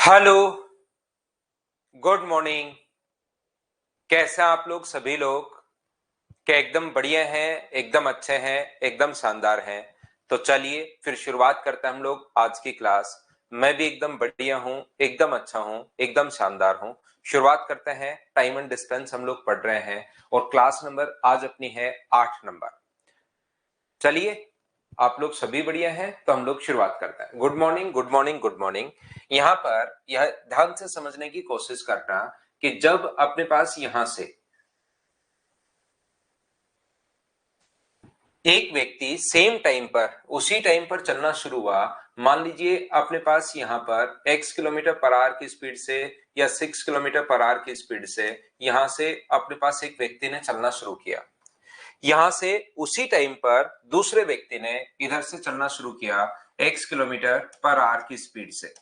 Hello, good morning. कैसे हैं आप लोग सभी लोग? क्या एकदम बढ़िया हैं, एकदम अच्छे हैं, एकदम शानदार हैं? तो चलिए फिर शुरुआत करते हैं हम लोग आज की क्लास। मैं भी एकदम बढ़िया हूँ, एकदम अच्छा हूँ, एकदम शानदार हूँ। शुरुआत करते हैं। टाइम एंड डिस्टेंस हम लोग पढ़ रहे हैं और क्लास नंबर आज अपनी है 8 नंबर। चलिए, आप लोग सभी बढ़िया हैं तो हम लोग शुरुआत करते हैं। Good morning, good morning, good morning. यहाँ पर यह ध्यान से समझने की कोशिश करना कि जब अपने पास यहां से एक व्यक्ति सेम टाइम पर उसी टाइम पर चलना शुरू हुआ, मान लीजिए अपने पास यहां पर x किलोमीटर पर आवर की स्पीड से या 6 किलोमीटर पर आवर की स्पीड से यहां से अपने पास एक व्यक्ति ने चलना शुरू किया। यहां से उसी टाइम पर दूसरे व्यक्ति ने इधर से चलना शुरू किया x किलोमीटर पर आवर की स्पीड से।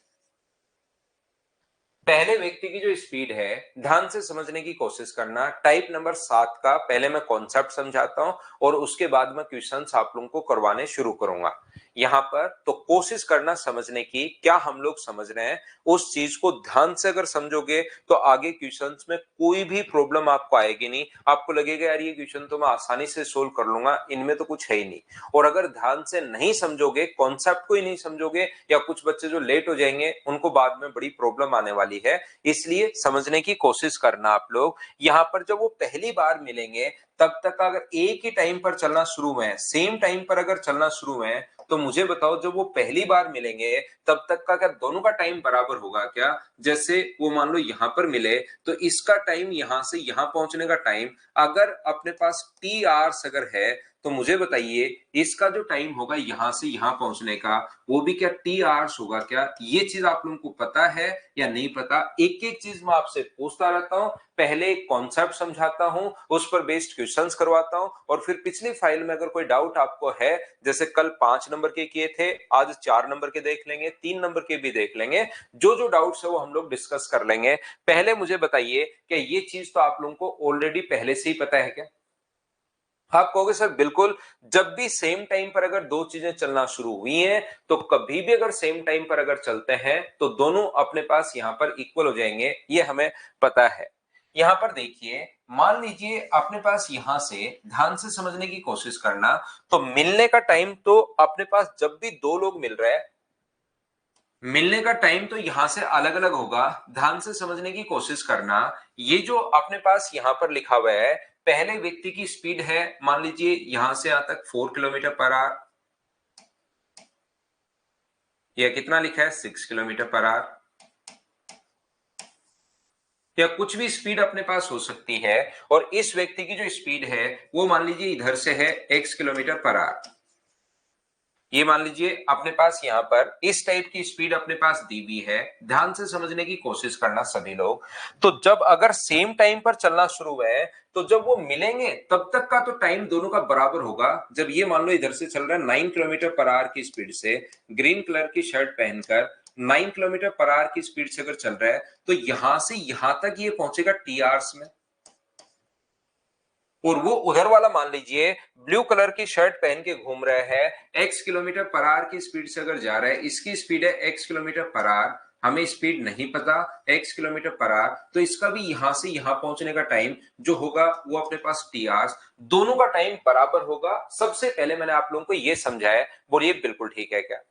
पहले व्यक्ति की जो स्पीड है, ध्यान से समझने की कोशिश करना। टाइप नंबर 7 का पहले मैं कॉन्सेप्ट समझाता हूं और उसके बाद मैं क्वेश्चंस आप लोगों को करवाने शुरू करूंगा। यहां पर तो कोशिश करना समझने की, क्या हम लोग समझ रहे हैं उस चीज को ध्यान से अगर समझोगे तो आगे क्वेश्चंस में कोई भी प्रॉब्लम आपको आएगी नहीं। आपको लगेगा यार ये क्वेश्चन तो मैं आसानी से सोल्व कर लूंगा, इनमें तो कुछ है ही नहीं। और अगर ध्यान से नहीं समझोगे, कॉन्सेप्ट को ही नहीं समझोगे, या कुछ बच्चे जो लेट हो जाएंगे उनको बाद में बड़ी प्रॉब्लम आने वाली है। इसलिए समझने की कोशिश करना आप लोग। यहां पर जब वो पहली बार मिलेंगे तब तक अगर एक ही टाइम पर चलना शुरू हुए, सेम टाइम पर अगर चलना शुरू हुए, तो मुझे बताओ जब वो पहली बार मिलेंगे तब तक का क्या दोनों का टाइम बराबर होगा क्या? जैसे वो मान लो यहां पर मिले तो इसका टाइम यहां से यहां पहुंचने का टाइम अगर अपने पास टी आवर्स अगर है, तो मुझे बताइए इसका जो टाइम होगा यहां से यहां पहुंचने का वो भी क्या टी आवर्स होगा क्या? ये चीज आप लोगों को पता है या नहीं पता? एक एक चीज मैं आपसे पूछता रहता हूं, पहले एक कॉन्सेप्ट समझाता हूं, उस पर बेस्ड क्वेश्चंस करवाता हूं और फिर पिछली फाइल में अगर कोई डाउट आपको है, जैसे कल 5 नंबर के किए थे, आज 4 नंबर के देख लेंगे, 3 नंबर के भी देख लेंगे। जो जो डाउट्स है वो हम लोग डिस्कस कर लेंगे। पहले मुझे बताइए कि ये चीज तो आप लोगों को ऑलरेडी पहले से ही पता है क्या? आप कहोगे सर बिल्कुल। जब भी सेम टाइम पर अगर दो चीजें चलना शुरू हुई हैं तो कभी भी अगर सेम टाइम पर अगर चलते हैं तो दोनों अपने पास यहां पर इक्वल हो जाएंगे, ये हमें पता है। यहां पर देखिए, मान लीजिए अपने पास यहां से ध्यान से समझने की कोशिश करना, तो मिलने का टाइम तो अपने पास जब भी दो लोग मिल रहे हैं, मिलने का टाइम तो यहां से अलग अलग होगा। ध्यान से समझने की कोशिश करना। ये जो अपने पास यहां पर लिखा हुआ है, पहले व्यक्ति की स्पीड है मान लीजिए यहां से यहां तक 4 किलोमीटर पर आवर, या कितना लिखा है 6 किलोमीटर पर आवर, या कुछ भी स्पीड अपने पास हो सकती है। और इस व्यक्ति की जो स्पीड है वो मान लीजिए इधर से है x किलोमीटर पर आवर। ये मान लीजिए अपने पास यहां पर इस टाइप की स्पीड अपने पास दी हुई है। ध्यान से समझने की कोशिश करना सभी लोग। तो जब अगर सेम टाइम पर चलना शुरू है तो जब वो मिलेंगे तब तक का तो टाइम दोनों का बराबर होगा। जब ये मान लो इधर से चल रहा है 9 किलोमीटर पर आवर की स्पीड से, ग्रीन कलर की शर्ट पहनकर 9 किलोमीटर पर आवर की स्पीड से अगर चल रहा है, तो यहां से यहां तक ये पहुंचेगा टी आवर्स में। और वो उधर वाला मान लीजिए ब्लू कलर की शर्ट पहन के घूम रहा है, x किलोमीटर पर आवर की स्पीड से अगर जा रहा है, इसकी स्पीड है x किलोमीटर पर आवर, हमें स्पीड नहीं पता x किलोमीटर पर आवर, तो इसका भी यहां से यहां पहुंचने का टाइम जो होगा वो अपने पास टी आवर्स, दोनों का टाइम बराबर होगा। सबसे पहले मैंने आप लोगों को ये समझाया, बोलिए बिल्कुल ठीक है क्या?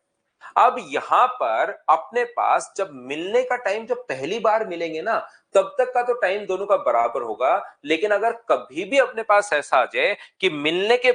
अब यहां पर अपने पास जब मिलने का टाइम, जब पहली बार मिलेंगे ना, तब तक का तो टाइम दोनों का बराबर होगा। लेकिन अगर कभी भी अपने पास ऐसा आ जाए कि मिलने के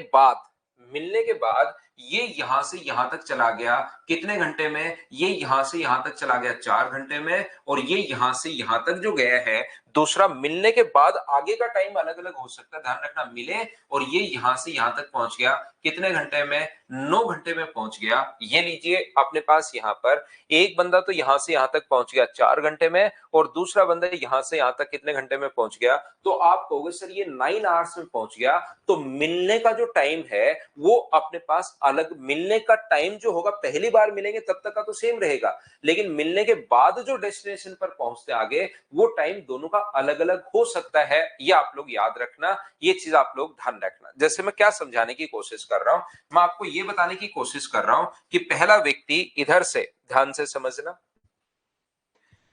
बाद ये यहां से यहां तक चला गया कितने घंटे में, ये यहां से यहां तक चला गया 4 घंटे में, और ये यहां से यहां तक जो गया है दूसरा, मिलने के बाद आगे का टाइम अलग अलग हो सकता है, ध्यान रखना। मिले और ये यहां से यहां तक पहुंच गया कितने घंटे में, 9 घंटे में पहुंच गया। ये लीजिए अपने पास यहां पर एक बंदा तो यहां से यहां तक पहुंच गया 4 घंटे में, और दूसरा बंदा यहां से यहां तक कितने घंटे में पहुंच गया? तो आप कहोगे सर ये 9 आवर्स में पहुंच गया। तो मिलने का जो टाइम है वो अपने पास अलग, मिलने का टाइम जो होगा, पहली बार मिलेंगे तब तक का तो सेम रहेगा, लेकिन मिलने के बाद जो डेस्टिनेशन पर पहुंचते आगे वो टाइम दोनों का अलग अलग हो सकता है। ये आप लोग याद रखना, ये चीज आप लोग ध्यान रखना। जैसे मैं क्या समझाने की कोशिश कर रहा हूं, मैं आपको ये बताने की कोशिश कर रहा हूं कि पहला व्यक्ति इधर से, ध्यान से समझना,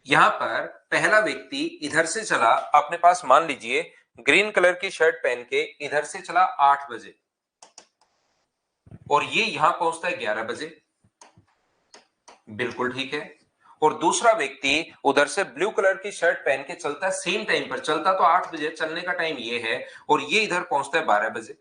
यहां पर पहला व्यक्ति इधर से चला, अपने पास मान लीजिए ग्रीन कलर की शर्ट पहन के इधर से चला 8 बजे और ये यहां पहुंचता है 11 बजे, बिल्कुल ठीक है। और दूसरा व्यक्ति उधर से ब्लू कलर की शर्ट पहन के चलता है, सेम टाइम पर चलता तो 8 बजे, चलने का टाइम ये है, और ये इधर पहुंचता है 12 बजे।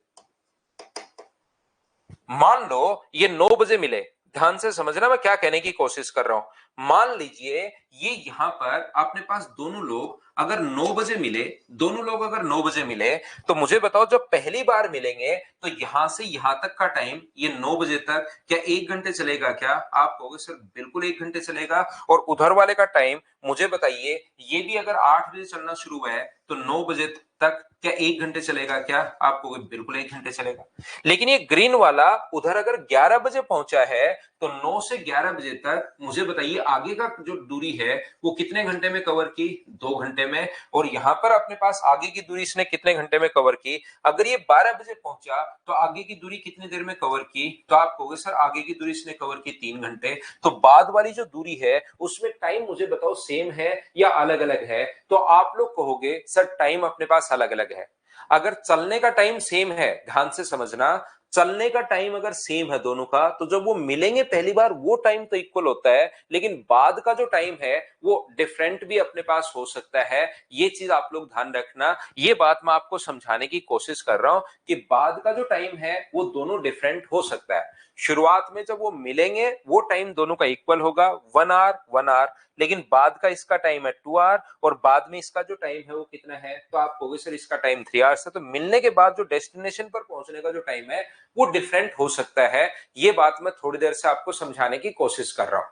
मान लो ये 9 बजे मिले, ध्यान से समझना मैं क्या कहने की कोशिश कर रहा हूं। मान लीजिए ये यहां पर अपने पास दोनों लोग अगर 9 बजे मिले, दोनों लोग अगर 9 बजे मिले, तो मुझे बताओ जब पहली बार मिलेंगे तो यहां से यहां तक का टाइम, ये 9 बजे तक क्या 1 घंटे चलेगा? क्या आप कहोगे सर बिल्कुल 1 घंटे चलेगा। और उधर वाले का टाइम मुझे बताइए, ये भी अगर 8 बजे चलना शुरू हुआ है तो 9 बजे तक क्या 1 घंटे चलेगा? क्या आप कहोगे बिल्कुल 1 घंटे चलेगा। लेकिन ये ग्रीन वाला उधर अगर 11 बजे पहुंचा है तो 9 से 11 बजे तक मुझे बताइए आगे का जो दूरी है वो कितने घंटे में कवर की? 2 घंटे में। और यहां पर अपने पास आगे की दूरी इसने कितने घंटे में कवर की? अगर ये 12 बजे पहुंचा तो आगे की दूरी कितनी देर में कवर की? तो आप कहोगे सर आगे की दूरी इसने कवर की 3 घंटे। तो बाद वाली जो दूरी है उसमें टाइम मुझे बताओ सेम है या अलग अलग है? तो आप लोग कहोगे सर टाइम अपने पास अलग अलग है। अगर चलने का टाइम सेम है, ध्यान से समझना, चलने का टाइम अगर सेम है दोनों का, तो जब वो मिलेंगे पहली बार वो टाइम तो इक्वल होता है, लेकिन बाद का जो टाइम है वो डिफरेंट भी अपने पास हो सकता है। ये चीज आप लोग ध्यान रखना। ये बात मैं आपको समझाने की कोशिश कर रहा हूं कि बाद का जो टाइम है वो दोनों डिफरेंट हो सकता है। शुरुआत में जब वो मिलेंगे वो टाइम दोनों का इक्वल होगा, 1 आवर, लेकिन बाद का इसका टाइम है 2 आवर और बाद में इसका जो टाइम है वो कितना है? तो आप कहोगे सर इसका टाइम 3 आवर्स है। तो मिलने के बाद जो डेस्टिनेशन पर पहुंचने का जो टाइम है वो डिफरेंट हो सकता है। ये बात मैं थोड़ी देर से आपको समझाने की कोशिश कर रहा हूं।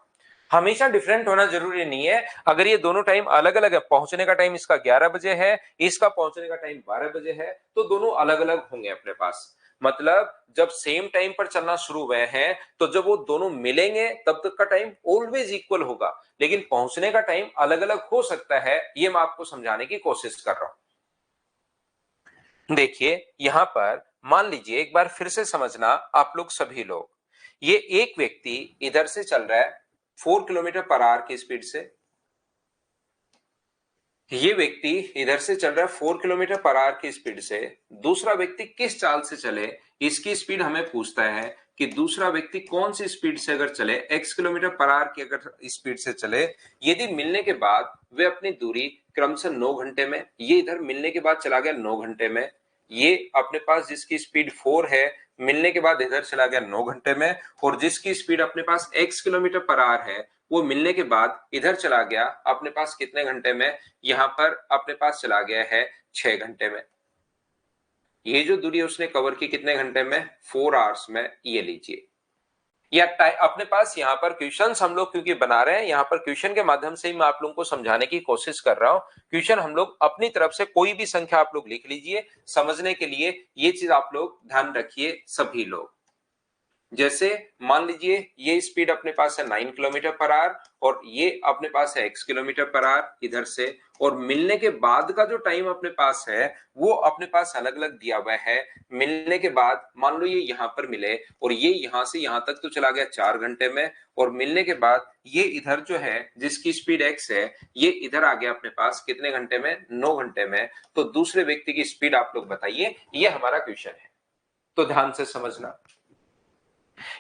हमेशा डिफरेंट होना जरूरी नहीं है। अगर ये दोनों टाइम अलग अलग है, पहुंचने का टाइम इसका 11 बजे है, इसका पहुंचने का टाइम 12 बजे है, तो दोनों अलग अलग होंगे अपने पास। मतलब जब सेम टाइम पर चलना शुरू हुए हैं तो जब वो दोनों मिलेंगे तब तक का टाइम ऑलवेज इक्वल होगा, लेकिन पहुंचने का टाइम अलग अलग हो सकता है। ये मैं आपको समझाने की कोशिश कर रहा हूं। देखिए यहां पर मान लीजिए, एक बार फिर से समझना आप लोग सभी लोग, ये एक व्यक्ति इधर से चल रहा है 4 किलोमीटर पर आवर की स्पीड से, ये व्यक्ति इधर से चल रहा है 4 किलोमीटर पर आवर की स्पीड से। दूसरा व्यक्ति किस चाल से चले इसकी स्पीड हमें पूछता है कि दूसरा व्यक्ति कौन सी स्पीड से अगर चले, x किलोमीटर पर आवर की अगर स्पीड से चले, यदि मिलने के बाद वे अपनी दूरी क्रमशः 9 घंटे में, ये इधर मिलने के बाद चला गया 9 घंटे में, ये अपने पास जिसकी स्पीड 4 है मिलने के बाद इधर चला गया 9 घंटे में, और जिसकी स्पीड अपने पास x किलोमीटर पर आवर है वो मिलने के बाद इधर चला गया अपने पास कितने घंटे में? यहां पर अपने पास चला गया है 6 घंटे में। ये जो दूरी उसने कवर की कितने घंटे में? 4 आवर्स में। ये लीजिए, या अपने पास यहाँ पर क्वेश्चंस हम लोग क्योंकि बना रहे हैं, यहाँ पर क्वेश्चन के माध्यम से ही मैं आप लोगों को समझाने की कोशिश कर रहा हूं। क्वेश्चन हम लोग अपनी तरफ से कोई भी संख्या आप लोग लिख लीजिए समझने के लिए, ये चीज आप लोग ध्यान रखिए सभी लोग। जैसे मान लीजिए ये स्पीड अपने पास है 9 किलोमीटर पर आवर और ये अपने पास है x किलोमीटर पर आवर इधर से, और मिलने के बाद का जो टाइम अपने पास है वो अपने पास अलग अलग दिया हुआ है। मिलने के बाद मान लो ये यहां पर मिले और ये यहां से यहां तक तो चला गया 4 घंटे में, और मिलने के बाद ये इधर जो है जिसकी स्पीड x है ये इधर आ गया अपने पास कितने घंटे में? 9 घंटे में। तो दूसरे व्यक्ति की स्पीड आप लोग बताइए, ये हमारा क्वेश्चन है। तो ध्यान से समझना,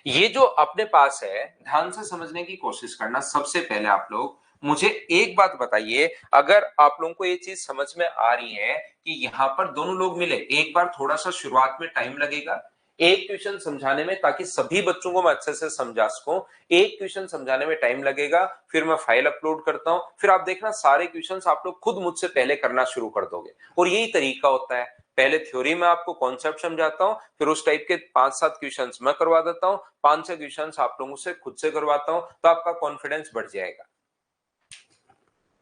ये जो अपने पास है ध्यान से समझने की कोशिश करना। सबसे पहले आप लोग मुझे एक बात बताइए, अगर आप लोगों को ये चीज समझ में आ रही है कि यहां पर दोनों लोग मिले, एक बार थोड़ा सा शुरुआत में टाइम लगेगा एक क्वेश्चन समझाने में, ताकि सभी बच्चों को मैं अच्छे से समझा सकूं। एक क्वेश्चन समझाने में टाइम लगेगा, फिर मैं फाइल अपलोड करता हूं, फिर आप देखना सारे क्वेश्चंस आप लोग खुद मुझसे पहले करना शुरू कर दोगे। और यही तरीका होता है, पहले थ्योरी में आपको कॉन्सेप्ट समझाता हूं, फिर उस टाइप के 5-7 क्वेश्चंस मैं करवा देता हूं, 5-6 क्वेश्चंस आप लोगों से खुद से करवाता हूं, तो आपका कॉन्फिडेंस बढ़ जाएगा।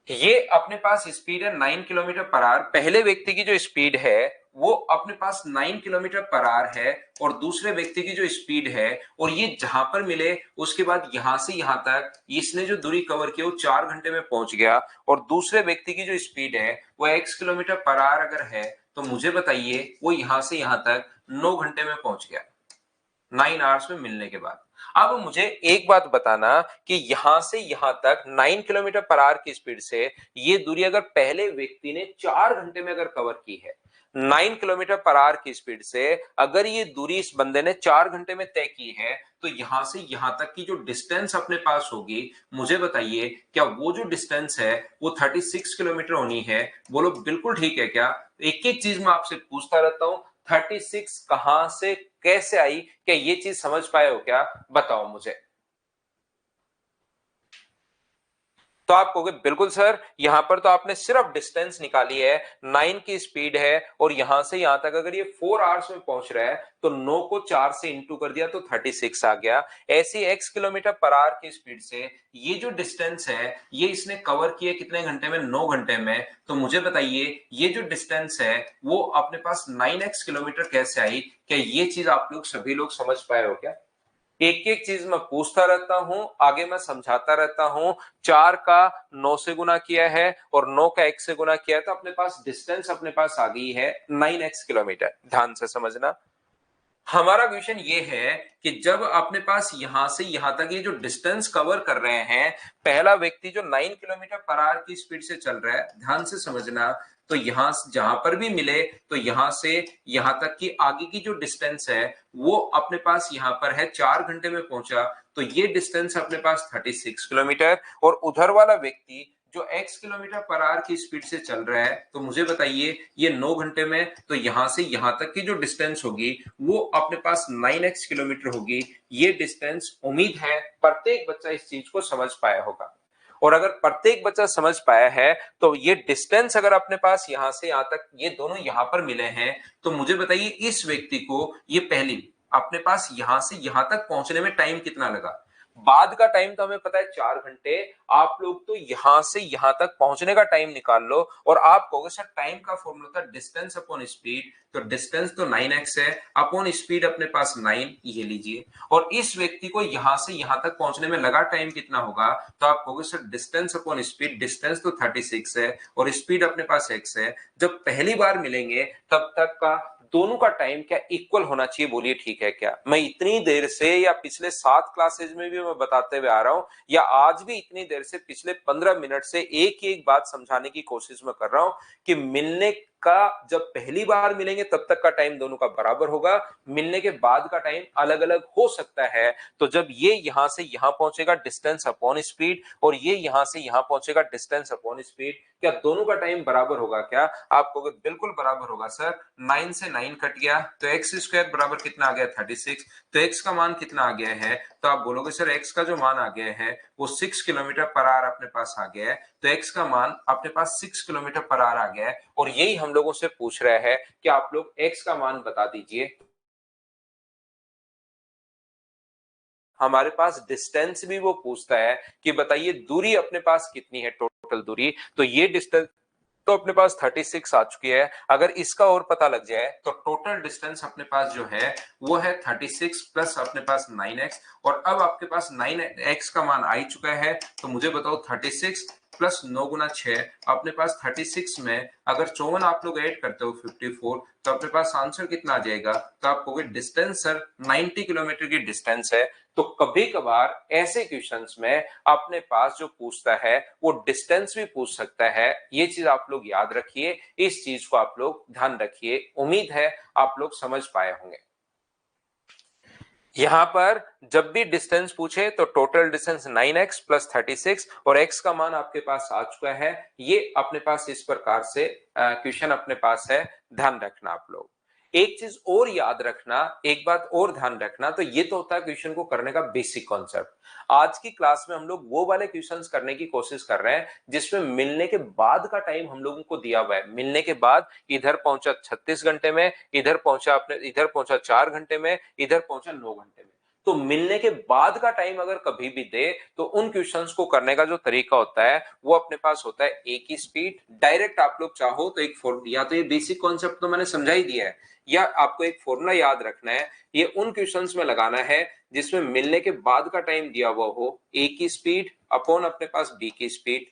ये अपने पास स्पीड है 9 किलोमीटर पर आवर। पहले व्यक्ति की जो स्पीड है वो अपने पास 9 किलोमीटर पर आवर है, और दूसरे व्यक्ति की जो स्पीड है, और ये जहां पर मिले उसके बाद यहां से यहां तक इसने जो दूरी कवर की वो 4 घंटे में पहुंच गया, और दूसरे व्यक्ति की जो स्पीड है वो x किलोमीटर पर आवर अगर है तो मुझे बताइए वो यहां से यहां तक 9 घंटे में पहुंच गया। 9 आवर्स में मिलने के बाद। अब मुझे एक बात बताना कि यहां से यहां तक 9 किलोमीटर पर आवर की स्पीड से ये दूरी अगर पहले व्यक्ति ने 4 घंटे में अगर कवर की है, 9 किलोमीटर पर आवर की स्पीड से अगर ये दूरी इस बंदे ने 4 घंटे में तय की है, तो यहां से यहां तक की जो डिस्टेंस अपने पास होगी, मुझे बताइए क्या वो जो डिस्टेंस है वो 36 किलोमीटर होनी है? बोलो बिल्कुल ठीक है क्या? एक एक चीज मैं आपसे पूछता रहता हूं, 36 कहां से कैसे आई? क्या ये चीज समझ पाए हो क्या? बताओ मुझे। तो आप कहोगे बिल्कुल सर, यहां पर तो आपने सिर्फ डिस्टेंस निकाली है, 9 की स्पीड है और यहां से यहां तक अगर ये 4 आवर्स में पहुंच रहा है तो 9 को 4 से इंटू कर दिया तो 36 आ गया। ऐसी x किलोमीटर पर आवर की स्पीड से ये जो डिस्टेंस है ये इसने कवर किया कितने घंटे में? 9 घंटे में। तो मुझे बताइए ये जो डिस्टेंस है वो अपने पास 9x किलोमीटर कैसे आई? क्या ये चीज आप लोग सभी लोग समझ पाए हो क्या? एक एक चीज मैं पूछता रहता हूं, आगे मैं समझाता रहता हूं। 4 का 9 से गुना किया है और 9 का 1 से गुना किया है तो अपने पास डिस्टेंस अपने पास आ गई है 9x किलोमीटर। ध्यान से समझना, हमारा क्वेश्चन ये है कि जब अपने पास यहां से यहां तक ये जो डिस्टेंस कवर कर रहे हैं, पहला व्यक्ति जो 9 किलोमीटर पर आवर की स्पीड से चल रहा है, ध्यान से समझना, तो यहां जहां पर भी मिले तो यहां से यहां तक की आगे की जो डिस्टेंस है वो अपने पास यहां पर है 4 घंटे में पहुंचा, तो ये डिस्टेंस अपने पास 36 किलोमीटर। और उधर वाला व्यक्ति जो x किलोमीटर पर आवर की स्पीड से चल रहा है, तो मुझे बताइए ये 9 घंटे में, तो यहां से यहां तक की जो डिस्टेंस होगी वो अपने पास 9x किलोमीटर होगी। ये डिस्टेंस उम्मीद है प्रत्येक बच्चा इस चीज को समझ पाया होगा। और अगर प्रत्येक बच्चा समझ पाया है तो ये डिस्टेंस अगर अपने पास यहां से यहां तक ये दोनों यहां पर मिले हैं, तो मुझे बताइए इस व्यक्ति को ये पहली अपने पास यहां से यहां तक पहुंचने में टाइम कितना लगा? बाद का टाइम तो हमें पता है 4 घंटे। आप लोग तो यहां से यहां तक पहुंचने का टाइम निकाल लो और आप कहोगे सर टाइम का फॉर्मूला था डिस्टेंस अपॉन स्पीड, तो डिस्टेंस तो 9x है अपॉन स्पीड अपने पास 9, ये लीजिए। और इस व्यक्ति को यहां से यहां तक पहुंचने में लगा टाइम कितना होगा? तो आप कहोगे sir distance upon speed, distance तो 36 है और स्पीड अपने पास x है। जब पहली बार मिलेंगे तब तक का दोनों का टाइम क्या इक्वल होना चाहिए? बोलिए ठीक है क्या? मैं इतनी देर से या पिछले 7 क्लासेज में भी मैं बताते हुए आ रहा हूं या आज भी इतनी देर से पिछले 15 मिनट से एक ही एक बात समझाने की कोशिश में कर रहा हूं कि मिलने का जब पहली बार मिलेंगे तब तक का टाइम दोनों का बराबर होगा, मिलने के बाद का टाइम अलग अलग हो सकता है। तो जब ये यहां से यहां पहुंचेगा डिस्टेंस अपॉन स्पीड और ये यहां से यहां पहुंचेगा डिस्टेंस अपॉन स्पीड, क्या दोनों का टाइम बराबर होगा क्या? आप कहोगे बिल्कुल बराबर होगा सर। 9 से 9 कट गया तो एक्स स्क्वायर बराबर कितना आ गया? 36। तो एक्स का मान कितना आ गया है? तो आप बोलोगे सर एक्स का जो मान आ गया है वो 6 किलोमीटर पर आवर अपने पास आ गया है। तो एक्स का मान अपने पास 6 किलोमीटर पर आवर आ गया है और यही हम लोगों से पूछ रहा है कि आप लोग एक्स का मान बता दीजिए। हमारे पास डिस्टेंस भी वो पूछता है कि बताइए दूरी अपने पास कितनी है, टोटल दूरी। तो ये डिस्टेंस तो अपने पास 36 आ चुकी है। अगर इसका और पता लग जाए तो टोटल डिस्टेंस अपने पास जो है वो है 36 प्लस अपने पास 9x। और अब आपके पास 9x का मान आ ही चुका है, तो मुझे बताओ 36 प्लस 9 गुना 6 अपने पास 36 में अगर 54 आप लोग ऐड करते हो 54, तो अपने पास आंसर कितना आ जाएगा? तो आप कहोगे डिस्टेंस सर 90 किलोमीटर की डिस्टेंस है। तो कभी कभार ऐसे क्वेश्चंस में अपने पास जो पूछता है वो डिस्टेंस भी पूछ सकता है। ये चीज आप लोग याद रखिए, इस चीज को आप लोग ध्यान रखिए। उम्मीद है आप लोग समझ पाए होंगे। यहां पर जब भी डिस्टेंस पूछे तो टोटल डिस्टेंस 9x प्लस 36 और x का मान आपके पास आ चुका है। ये अपने पास इस प्रकार से क्वेश्चन अपने पास है, ध्यान रखना आप लोग। एक चीज और याद रखना, एक बात और ध्यान रखना, तो ये तो होता है क्वेश्चन को करने का बेसिक कॉन्सेप्ट। आज की क्लास में हम लोग वो वाले क्वेश्चंस करने की कोशिश कर रहे हैं जिसमें मिलने के बाद का टाइम हम लोगों को दिया हुआ है। मिलने के बाद इधर पहुंचा 36 घंटे में, इधर पहुंचा 4 घंटे में, इधर पहुंचा 9 घंटे में। तो मिलने के बाद का टाइम अगर कभी भी दे तो उन क्वेश्चंस को करने का जो तरीका होता है वो अपने पास होता है एक ही स्पीड डायरेक्ट। आप लोग चाहो तो एक या तो ये बेसिक कॉन्सेप्ट तो मैंने समझा ही दिया है, या आपको एक फॉर्मूला याद रखना है, ये उन क्वेश्चंस में लगाना है जिसमें मिलने के बाद का टाइम दिया हुआ हो ए की स्पीड अपॉन अपने पास बी की स्पीड,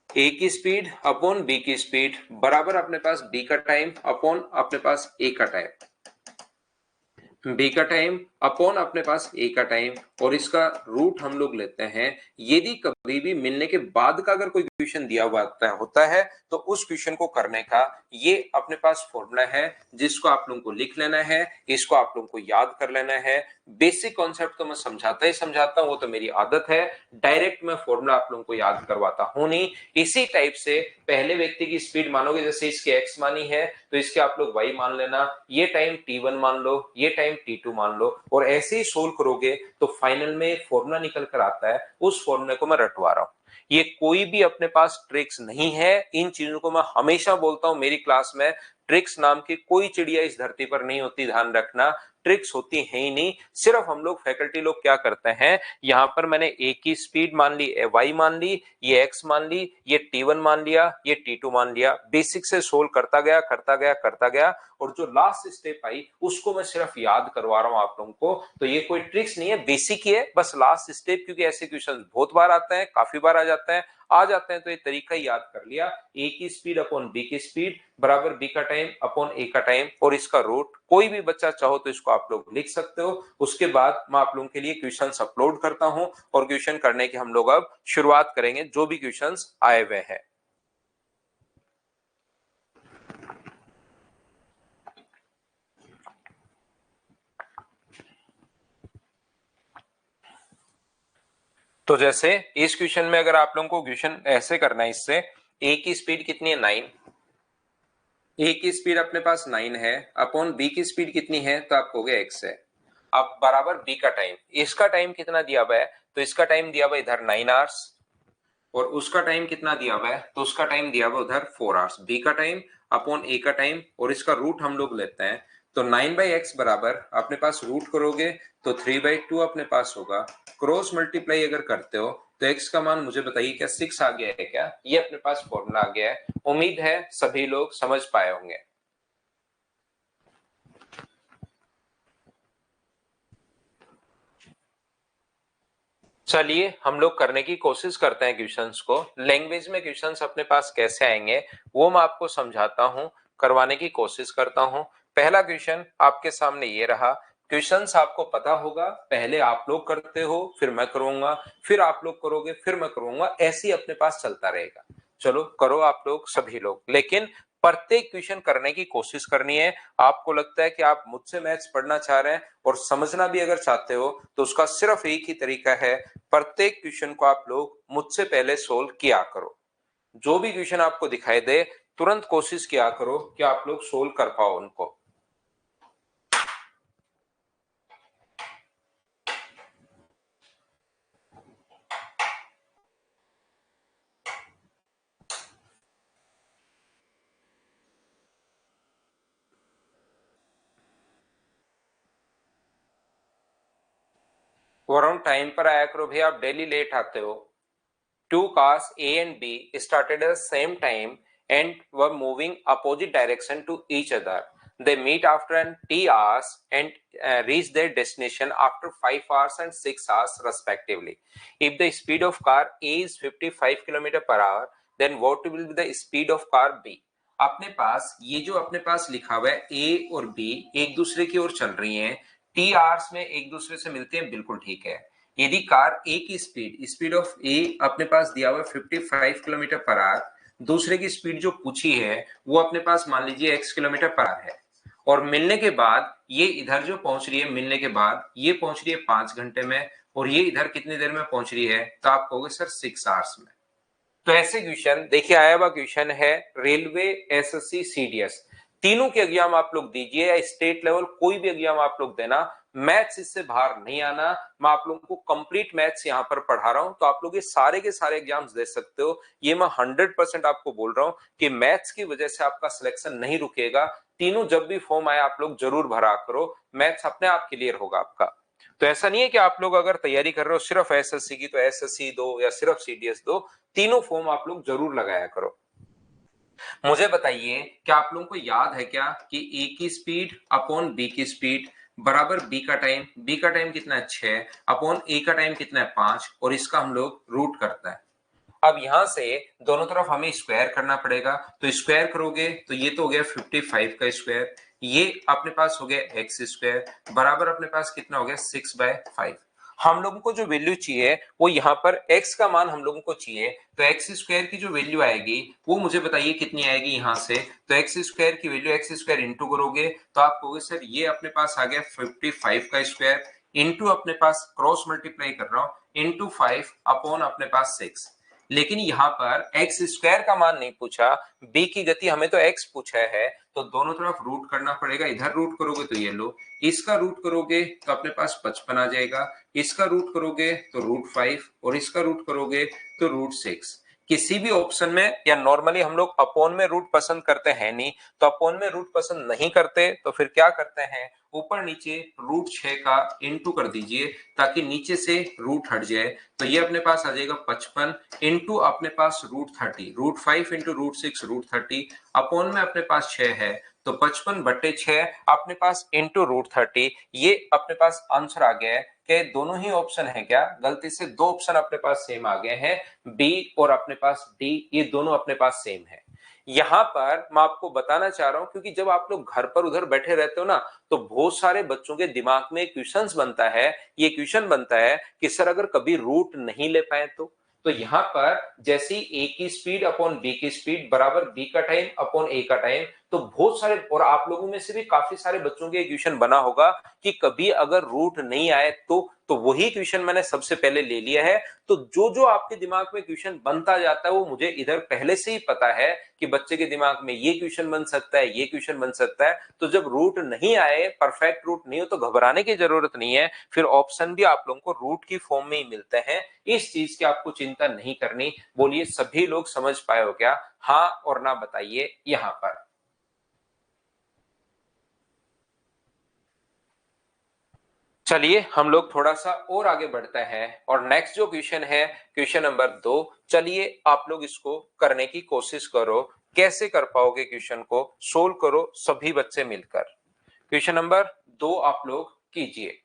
ए की स्पीड अपॉन बी की स्पीड बराबर अपने पास बी का टाइम अपॉन अपने पास ए का टाइम। बी का टाइम अपॉन अपने पास ए का टाइम और इसका रूट हम लोग लेते हैं। यदि कभी भी मिलने के बाद का अगर कोई क्वेश्चन दिया हुआ होता है तो उस क्वेश्चन को करने का ये अपने पास फॉर्मूला है जिसको आप लोगों को लिख लेना है, इसको आप लोगों को याद कर लेना है। बेसिक कॉन्सेप्ट तो मैं समझाता ही समझाता हूं, वो तो मेरी आदत है, डायरेक्ट मैं फॉर्मूला आप लोगों को याद करवाता हूं नहीं। इसी टाइप से पहले व्यक्ति की स्पीड मानोगे, जैसे इसके एक्स मानी है तो इसके आप लोग वाई मान लेना, ये टाइम t1 मान लो, ये टाइम t2 मान लो, और ऐसे ही सोल्व करोगे तो फाइनल में एक फॉर्मूला निकल कर आता है। उस फॉर्मूले को मैं रटवा रहा हूं। ये कोई भी अपने पास ट्रिक्स नहीं है, इन चीजों को मैं हमेशा बोलता हूं मेरी क्लास में, ट्रिक्स नाम की कोई चिड़िया इस धरती पर नहीं होती, ध्यान रखना। ट्रिक्स होती है ही नहीं, सिर्फ हम लोग फैकल्टी लोग क्या करते हैं, यहां पर मैंने ए की स्पीड मान ली, वाई मान ली, ये एक्स मान ली, ये t1 मान लिया, ये t2 मान लिया, बेसिक से सोल्व करता गया करता गया करता गया, और जो लास्ट स्टेप आई उसको मैं सिर्फ याद करवा रहा हूं आप लोगों को। तो ये कोई ट्रिक्स नहीं है, बेसिक ही है, बस लास्ट स्टेप, क्योंकि ऐसे क्वेश्चन बहुत बार आते हैं, काफी बार आ जाते हैं तो ये तरीका ही याद कर लिया। ए की स्पीड अपॉन बी की स्पीड बराबर बी का टाइम अपॉन ए का टाइम और इसका रूट। कोई भी बच्चा चाहो तो इसको आप लोग लिख सकते हो। उसके बाद मैं आप लोगों के लिए क्वेश्चन अपलोड करता हूं और क्वेश्चन करने की हम लोग अब शुरुआत करेंगे, जो भी क्वेश्चन आए हुए हैं। तो जैसे इस क्वेश्चन में अगर आप लोगों को क्वेश्चन ऐसे करना है, इससे ए की स्पीड कितनी है 9, ए की स्पीड अपने पास 9 है, अपॉन बी की स्पीड कितनी है तो आप कहोगे x है। अब बराबर बी का टाइम, इसका टाइम कितना दिया हुआ है तो इसका टाइम दिया हुआ इधर 9 आवर्स, और उसका टाइम कितना दिया हुआ है तो उसका टाइम दिया हुआ उधर 4 आवर्स। बी का टाइम अपॉन ए का टाइम और इसका रूट हम लोग लेते हैं, तो 9/x बराबर अपने पास रूट करोगे तो 3/2 अपने पास होगा। क्रॉस मल्टीप्लाई अगर करते हो तो x का मान मुझे बताइए क्या 6 आ गया है क्या? ये अपने पास फॉर्मूला आ गया है। उम्मीद है सभी लोग समझ पाए होंगे। चलिए हम लोग करने की कोशिश करते हैं क्वेश्चंस को। लैंग्वेज में क्वेश्चंस अपने पास कैसे आएंगे वो मैं आपको समझाता हूं, करवाने की कोशिश करता हूं। पहला क्वेश्चन आपके सामने ये रहा। क्वेश्चंस आपको पता होगा, पहले आप लोग करते हो फिर मैं करूंगा, फिर आप लोग करोगे फिर मैं करूंगा, ऐसे ही अपने पास चलता रहेगा। चलो करो आप लोग सभी लोग, लेकिन प्रत्येक क्वेश्चन करने की कोशिश करनी है। आपको लगता है कि आप मुझसे मैथ्स पढ़ना चाह रहे हैं और समझना भी अगर चाहते हो तो उसका सिर्फ एक ही तरीका है, प्रत्येक क्वेश्चन को आप लोग मुझसे पहले सोल्व किया करो। जो भी क्वेश्चन आपको दिखाई दे तुरंत कोशिश किया करो कि आप लोग सोल्व कर पाओ उनको। वरुण टाइम पर आया करो भैया, आप डेली लेट आते हो। Two cars A and B started at the same time and were moving opposite direction to each other. They meet after an T hours and reach their destination after 5 hours and 6 hours respectively. If the speed of car A is 55 km per hour, then what will be the speed of car B? अपने पास ये जो अपने पास लिखा हुआ है A और B एक दूसरे की ओर चल रही हैं, T hours में एक दूसरे से मिलते हैं, बिल्कुल ठीक है। यदि कार ए की स्पीड ऑफ ए अपने पास दिया हुआ 55 किलोमीटर पर आवर, दूसरे की स्पीड जो पूछी है वो अपने पास मान लीजिए x किलोमीटर पर आवर है, और मिलने के बाद ये इधर जो पहुंच रही है, मिलने के बाद ये पहुंच रही है 5 घंटे में, और ये इधर कितनी देर में पहुंच रही है तो आप कहोगे सर 6 आवर्स में। तो ऐसे क्वेश्चन देखिए, आया हुआ क्वेश्चन है रेलवे, एसएससी, सीडीएस, तीनों के एग्जाम आप लोग दीजिए या स्टेट लेवल कोई भी एग्जाम आप लोग देना, मैथ्स इससे बाहर नहीं आना। मैं आप लोगों को कंप्लीट मैथ्स यहां पर पढ़ा रहा हूं, तो आप लोग ये सारे के सारे एग्जाम्स दे सकते हो। ये मैं 100% आपको बोल रहा हूं कि मैथ्स की वजह से आपका सिलेक्शन नहीं रुकेगा। तीनों जब भी फॉर्म आए आप लोग जरूर भरा करो, मैथ्स अपने आप क्लियर होगा आपका। तो ऐसा नहीं है कि आप लोग अगर तैयारी कर रहे हो सिर्फ एसएससी की तो एसएससी दो या सिर्फ सीडीएस दो, तीनों फॉर्म आप लोग जरूर लगाया करो। मुझे बताइए क्या आप लोगों को याद है क्या कि ए की स्पीड अपॉन बी की स्पीड बराबर बी का टाइम कितना है 6 अपॉन ए का टाइम कितना है 5, और इसका हम लोग रूट करता है। अब यहां से दोनों तरफ हमें स्क्वायर करना पड़ेगा, तो स्क्वायर करोगे तो ये तो हो गया 55 का स्क्वायर, ये अपने पास हो गया एक्स स्क्वायर बराबर अपने पास कितना हो गया 6/5। हम लोगों को जो वैल्यू चाहिए वो यहाँ पर x का मान हम लोगों को चाहिए, तो एक्स स्क्वायर की जो वैल्यू आएगी वो मुझे बताइए कितनी आएगी यहाँ से। तो एक्स स्क्वायर की वैल्यू एक्स स्क्वायर इंटू करोगे तो आप कहोगे सर ये अपने पास आ गया 55 का स्क्वायर इंटू अपने पास क्रॉस मल्टीप्लाई कर रहा हूं इंटू 5 अपॉन अपने पास 6। लेकिन यहाँ पर एक्स स्क्वायर का मान नहीं पूछा, बी की गति हमें तो एक्स पूछा है, तो दोनों तरफ रूट करना पड़ेगा। इधर रूट करोगे तो ये लो, इसका रूट करोगे तो अपने पास 55 आ जाएगा, इसका रूट करोगे तो √5 और इसका रूट करोगे तो √6। किसी भी ऑप्शन में या नॉर्मली हम लोग अपॉन में रूट पसंद करते हैं नहीं, तो अपॉन में रूट पसंद नहीं करते तो फिर क्या करते हैं ऊपर नीचे √6 का इंटू कर दीजिए ताकि नीचे से रूट हट जाए। तो ये अपने पास आ जाएगा 55 इंटू अपने पास √30, √5 इंटू √6 √30 अपॉन में अपने पास 6 है, तो 55/6 अपने पास इंटू √30। ये अपने पास आंसर आ गया है कि दोनों ही ऑप्शन है क्या गलती से दो ऑप्शन अपने पास सेम आ गए हैं, बी और अपने पास डी, ये दोनों अपने पास सेम है। यहां पर मैं आपको बताना चाह रहा हूं क्योंकि जब आप लोग घर पर उधर बैठे रहते हो ना तो बहुत सारे बच्चों के दिमाग में क्वेश्चंस बनता है, ये क्वेश्चन बनता है कि सर अगर कभी रूट नहीं ले पाए तो यहां पर जैसे ए की स्पीड अपॉन बी की स्पीड बराबर बी का टाइम अपॉन ए का टाइम, तो बहुत सारे और आप लोगों में से भी काफी सारे बच्चों के क्वेश्चन बना होगा कि कभी अगर रूट नहीं आए तो वही क्वेश्चन मैंने सबसे पहले ले लिया है। तो जो जो आपके दिमाग में क्वेश्चन बनता जाता है वो मुझे इधर पहले से ही पता है कि बच्चे के दिमाग में ये क्वेश्चन बन सकता है, ये क्वेश्चन बन सकता है। तो जब रूट नहीं आए, परफेक्ट रूट नहीं हो तो घबराने की जरूरत नहीं है, फिर ऑप्शन भी आप लोगों को रूट की फॉर्म में ही मिलते हैं। इस चीज की आपको चिंता नहीं करनी। बोलिए सभी लोग समझ पाए हो क्या? हाँ और ना बताइए यहां पर। चलिए हम लोग थोड़ा सा और आगे बढ़ते हैं और नेक्स्ट जो क्वेश्चन है क्वेश्चन नंबर 2। चलिए आप लोग इसको करने की कोशिश करो, कैसे कर पाओगे क्वेश्चन को सोल्व करो सभी बच्चे मिलकर। क्वेश्चन नंबर 2 आप लोग कीजिए।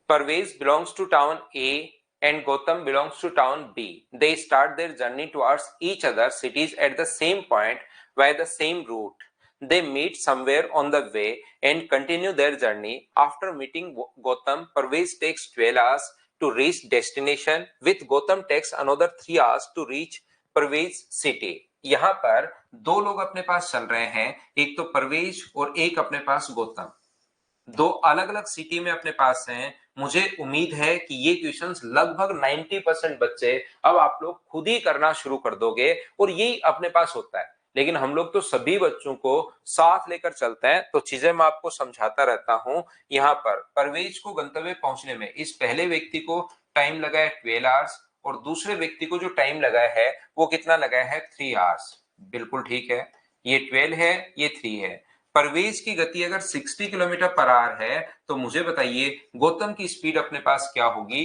Parvez belongs to town A and Gautam belongs to town B. They start their journey towards each other cities at the same point via the same route. They meet somewhere on the way and continue their journey. After meeting Gautam, Parvez takes 12 hours to reach destination, with Gautam takes another 3 hours to reach Parvez city. यहाँ पर दो लोग अपने पास चल रहे हैं, एक तो परवेज और एक अपने पास गौतम, दो अलग अलग सिटी में अपने पास हैं। मुझे उम्मीद है कि ये क्वेश्चंस लगभग 90% बच्चे अब आप लोग खुद ही करना शुरू कर दोगे और यही अपने पास होता है। लेकिन हम लोग तो सभी बच्चों को साथ लेकर चलते हैं, तो चीजें मैं आपको समझाता रहता हूं। यहाँ पर परवेज को गंतव्य पहुंचने में इस पहले व्यक्ति को टाइम लगा है 12 आवर्स और दूसरे व्यक्ति को जो टाइम लगा है वो कितना लगा है 3 आवर्स। बिल्कुल ठीक है, ये 12 है, ये 3 है। परवेज की गति अगर 60 किलोमीटर पर आवर है तो मुझे बताइए गौतम की स्पीड अपने पास क्या होगी।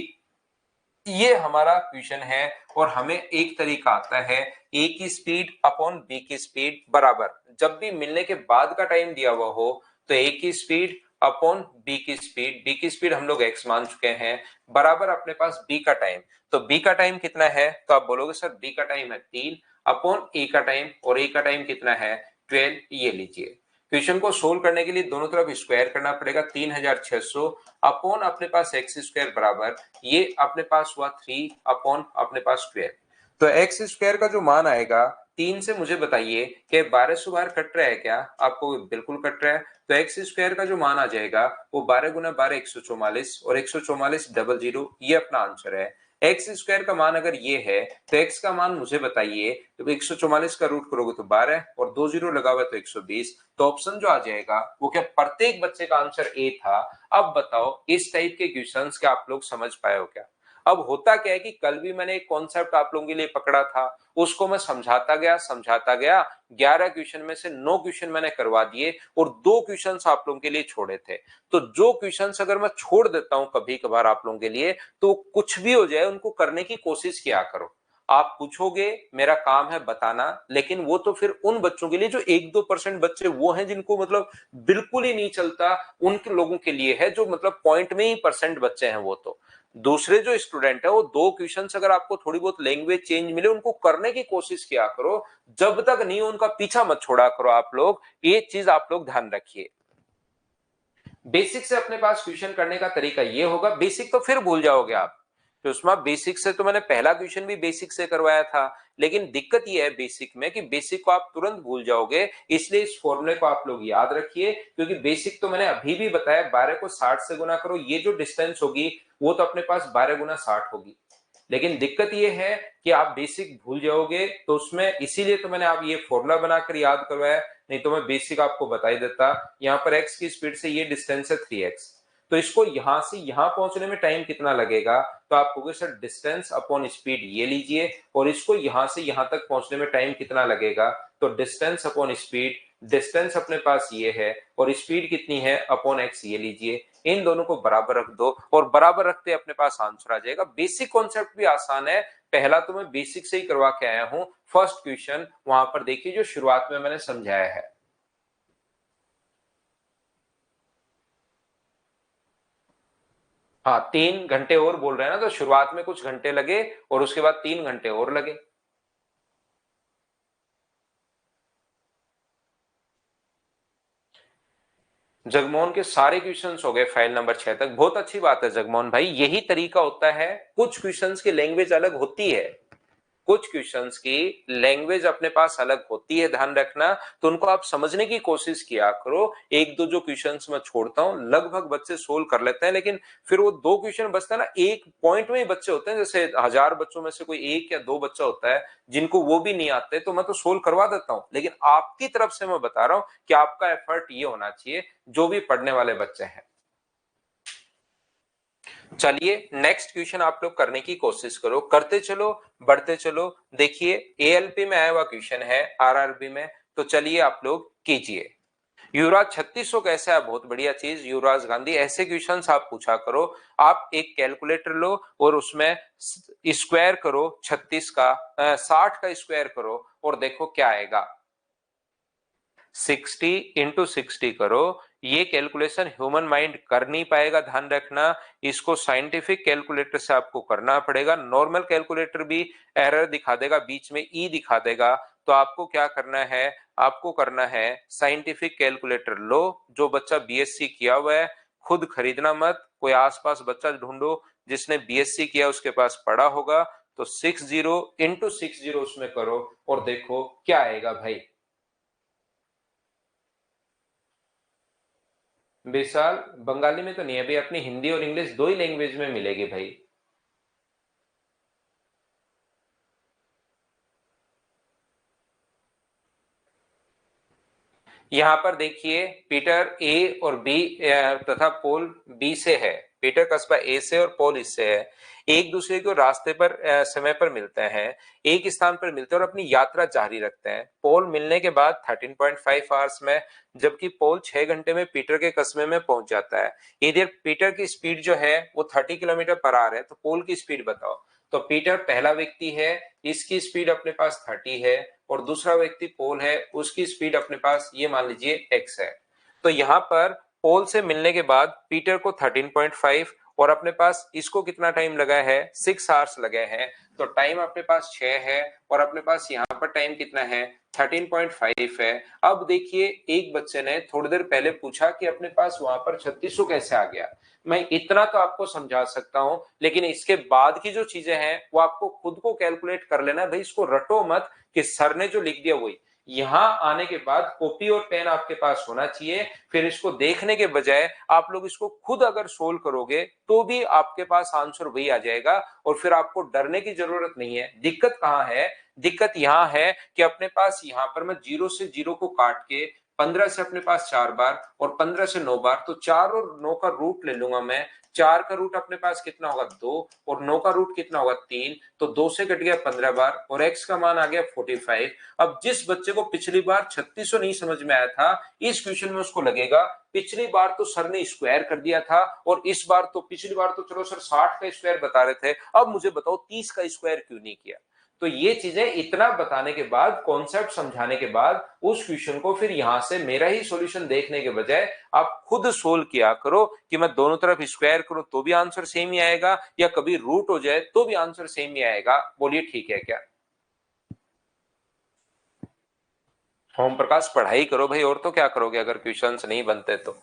ये हमारा क्वेश्चन है और हमें एक तरीका आता है, ए की स्पीड अपॉन बी की स्पीड बराबर जब भी मिलने के बाद का टाइम दिया हुआ हो तो ए की स्पीड अपॉन बी की स्पीड, बी की स्पीड हम लोग एक्स मान चुके हैं, बराबर अपने पास बी का टाइम। तो बी का टाइम कितना है तो आप बोलोगे सर बी का टाइम है 3 अपॉन ए का टाइम, और ए का टाइम कितना है 12। ये लीजिए क्वेश्चन को सोल्व करने के लिए दोनों तरफ स्क्वायर करना पड़ेगा, 3600 अपॉन अपने पास एक्स स्क्वायर बराबर ये अपने पास हुआ 3 अपॉन अपने पास 12। तो एक्स स्क्वायर का जो मान आएगा 3 से मुझे बताइए कि 12 से बाहर कट रहा है क्या? आपको बिल्कुल कट रहा है। तो एक्स स्क्वायर का जो मान आ जाएगा वो 12 गुना 12 144 और 144 00, ये अपना आंसर है। एक्स स्क्वायर का मान अगर ये है तो एक्स का मान मुझे बताइए, तो 144 का रूट करोगे तो 12 और 2 जीरो लगा हुआ तो 120। तो ऑप्शन जो आ जाएगा वो क्या प्रत्येक बच्चे का आंसर ए था। अब बताओ इस टाइप के क्वेश्चंस क्या आप लोग समझ पाए हो क्या? अब होता क्या है कि कल भी मैंने एक कॉन्सेप्ट आप लोगों के लिए पकड़ा था, उसको मैं समझाता गया 11 क्वेश्चन में से 9 क्वेश्चन मैंने करवा दिए और 2 क्वेश्चन आप लोगों के लिए छोड़े थे। तो जो क्वेश्चन अगर मैं छोड़ देता हूं कभी कभार आप लोगों के लिए, तो कुछ भी हो जाए उनको करने की कोशिश किया करो। आप पूछोगे, मेरा काम है बताना, लेकिन वो तो फिर उन बच्चों के लिए जो 1-2% बच्चे वो हैं जिनको मतलब बिल्कुल ही नहीं चलता, उनके लोगों के लिए है जो मतलब पॉइंट में ही परसेंट बच्चे हैं वो तो। दूसरे जो स्टूडेंट है वो 2 क्वेश्चन अगर आपको थोड़ी बहुत लैंग्वेज चेंज मिले उनको करने की कोशिश किया करो, जब तक नहीं उनका पीछा मत छोड़ा करो आप लोग, ये चीज आप लोग ध्यान रखिए। बेसिक से अपने पास क्वेश्चन करने का तरीका ये होगा, बेसिक तो फिर भूल जाओगे आप, तो उसमें बेसिक से तो मैंने पहला क्वेश्चन भी बेसिक से करवाया था, लेकिन दिक्कत ये है बेसिक में कि बेसिक को आप तुरंत भूल जाओगे, इसलिए इस फॉर्मूले को आप लोग याद रखिए, क्योंकि बेसिक तो मैंने अभी भी बताया 12 को 60 से गुना करो, ये जो डिस्टेंस होगी वो तो अपने पास 12 गुना 60 होगी, लेकिन दिक्कत ये है कि आप बेसिक भूल जाओगे, तो उसमें इसीलिए तो मैंने आप ये फॉर्मूला बनाकर याद करवाया, नहीं तो मैं बेसिक आपको बता ही देता। यहाँ पर x की स्पीड से ये डिस्टेंस है 3x, तो इसको यहां से यहां पहुंचने में टाइम कितना लगेगा, तो आप कहोगे सर डिस्टेंस अपॉन स्पीड ये लीजिए, और इसको यहां से यहां तक पहुंचने में टाइम कितना लगेगा, तो डिस्टेंस अपॉन स्पीड, डिस्टेंस अपने पास ये है और स्पीड कितनी है अपॉन x ये लीजिए, इन दोनों को बराबर रख दो और बराबर रखते अपने पास आंसर आ जाएगा। बेसिक कॉन्सेप्ट भी आसान है, पहला तो मैं बेसिक से ही करवा के आया हूं, फर्स्ट क्वेश्चन वहां पर देखिए जो शुरुआत में मैंने समझाया है। हाँ 3 घंटे और बोल रहे हैं ना, तो शुरुआत में कुछ घंटे लगे और उसके बाद 3 घंटे और लगे। जगमोहन के सारे क्वेश्चंस हो गए फाइल नंबर 6 तक, बहुत अच्छी बात है जगमोहन भाई, यही तरीका होता है, कुछ क्वेश्चंस की लैंग्वेज अलग होती है, कुछ क्वेश्चंस की लैंग्वेज अपने पास अलग होती है, ध्यान रखना, तो उनको आप समझने की कोशिश किया करो। एक दो जो क्वेश्चंस मैं छोड़ता हूं लगभग बच्चे सोल्व कर लेते हैं, लेकिन फिर वो 2 क्वेश्चन बचता है ना, एक पॉइंट में ही बच्चे होते हैं, जैसे 1000 बच्चों में से कोई 1 या 2 बच्चा होता है जिनको वो भी नहीं आते, तो मैं तो सोल्व करवा देता हूं, लेकिन आपकी तरफ से मैं बता रहा हूं कि आपका एफर्ट ये होना चाहिए जो भी पढ़ने वाले बच्चे हैं। चलिए नेक्स्ट क्वेश्चन आप लोग करने की कोशिश करो, करते चलो बढ़ते चलो। देखिए एएलपी में आया हुआ क्वेश्चन है आरआरबी में, तो चलिए आप लोग कीजिए। युवराज 3600 कैसे है, बहुत बढ़िया चीज युवराज गांधी, ऐसे क्वेश्चंस आप पूछा करो। आप एक कैलकुलेटर लो और उसमें स्क्वायर करो 36 का 60 का स्क्वायर करो और देखो क्या आएगा। 60 इंटू 60 करो, ये कैलकुलेशन ह्यूमन माइंड कर नहीं पाएगा, ध्यान रखना, इसको साइंटिफिक कैलकुलेटर से आपको करना पड़ेगा, नॉर्मल कैलकुलेटर भी एरर दिखा देगा, बीच में ई दिखा देगा, तो आपको क्या करना है, आपको करना है साइंटिफिक कैलकुलेटर लो, जो बच्चा बीएससी किया हुआ है खुद खरीदना मत, कोई आसपास बच्चा ढूंढो जिसने बीएससी किया उसके पास पड़ा होगा, तो 60 इंटू 60 उसमें करो और देखो क्या आएगा भाई। विशाल बंगाली में तो नहीं है भाई, अपनी हिंदी और इंग्लिश दो ही लैंग्वेज में मिलेगी भाई। यहां पर देखिए पीटर ए और बी तथा पोल बी से है, पीटर कस्बा ए से और पोल इससे है, एक दूसरे को रास्ते पर समय पर मिलते हैं, एक स्थान पर मिलते हैं और अपनी यात्रा जारी रखते हैं। पोल मिलने के बाद 13.5 आवर्स में, जबकि पोल 6 घंटे में पीटर के कस्बे में पहुंच जाता है। इधर पीटर की स्पीड जो है वो 30 किलोमीटर पर आवर है, तो पोल की स्पीड बताओ। तो पीटर पहला व्यक्ति है, इसकी स्पीड अपने पास 30 है, और दूसरा व्यक्ति पोल है, उसकी स्पीड अपने पास ये मान लीजिए x है। तो यहां पर पोल से मिलने के बाद पीटर को 13.5 और अपने पास इसको कितना टाइम लगा है, 6 आवर्स लगे हैं, तो टाइम अपने पास 6 है और अपने पास यहाँ पर टाइम कितना है 13.5 है। अब देखिए एक बच्चे ने थोड़ी देर पहले पूछा कि अपने पास वहां पर 3600 कैसे आ गया, मैं इतना तो आपको समझा सकता हूं, लेकिन इसके बाद की जो चीजें हैं वो आपको खुद को कैलकुलेट कर लेना भाई, इसको रटो मत कि सर ने जो लिख दिया वही, यहां आने के बाद कॉपी और पेन आपके पास होना चाहिए, फिर इसको देखने के बजाय आप लोग इसको खुद अगर सोल्व करोगे तो भी आपके पास आंसर वही आ जाएगा, और फिर आपको डरने की जरूरत नहीं है। दिक्कत कहां है, दिक्कत यहां है कि अपने पास यहां पर मैं 0 से 0 को काट के 15 से अपने पास 4 बार और 15 से 9 बार, तो 4 और 9 का रूट ले लूंगा मैं, 4 का रूट अपने पास कितना होगा 2 और 9 का रूट कितना होगा 3, तो 2 से कट गया 15 बार और x का मान आ गया 45। अब जिस बच्चे को पिछली बार 3600 नहीं समझ में आया था, इस क्वेश्चन में उसको लगेगा पिछली बार तो सर ने स्क्वायर कर दिया था और इस बार तो, पिछली बार तो चलो सर 60 का स्क्वायर बता रहे थे, अब मुझे बताओ 30 का स्क्वायर क्यों नहीं किया। तो ये चीजें इतना बताने के बाद, कॉन्सेप्ट समझाने के बाद, उस क्वेश्चन को फिर यहां से मेरा ही सॉल्यूशन देखने के बजाय आप खुद सोल्व किया करो कि मैं दोनों तरफ स्क्वायर करूं तो भी आंसर सेम ही आएगा, या कभी रूट हो जाए तो भी आंसर सेम ही आएगा। बोलिए ठीक है क्या? ओम प्रकाश, पढ़ाई करो भाई, और तो क्या करोगे अगर क्वेश्चंस नहीं बनते तो।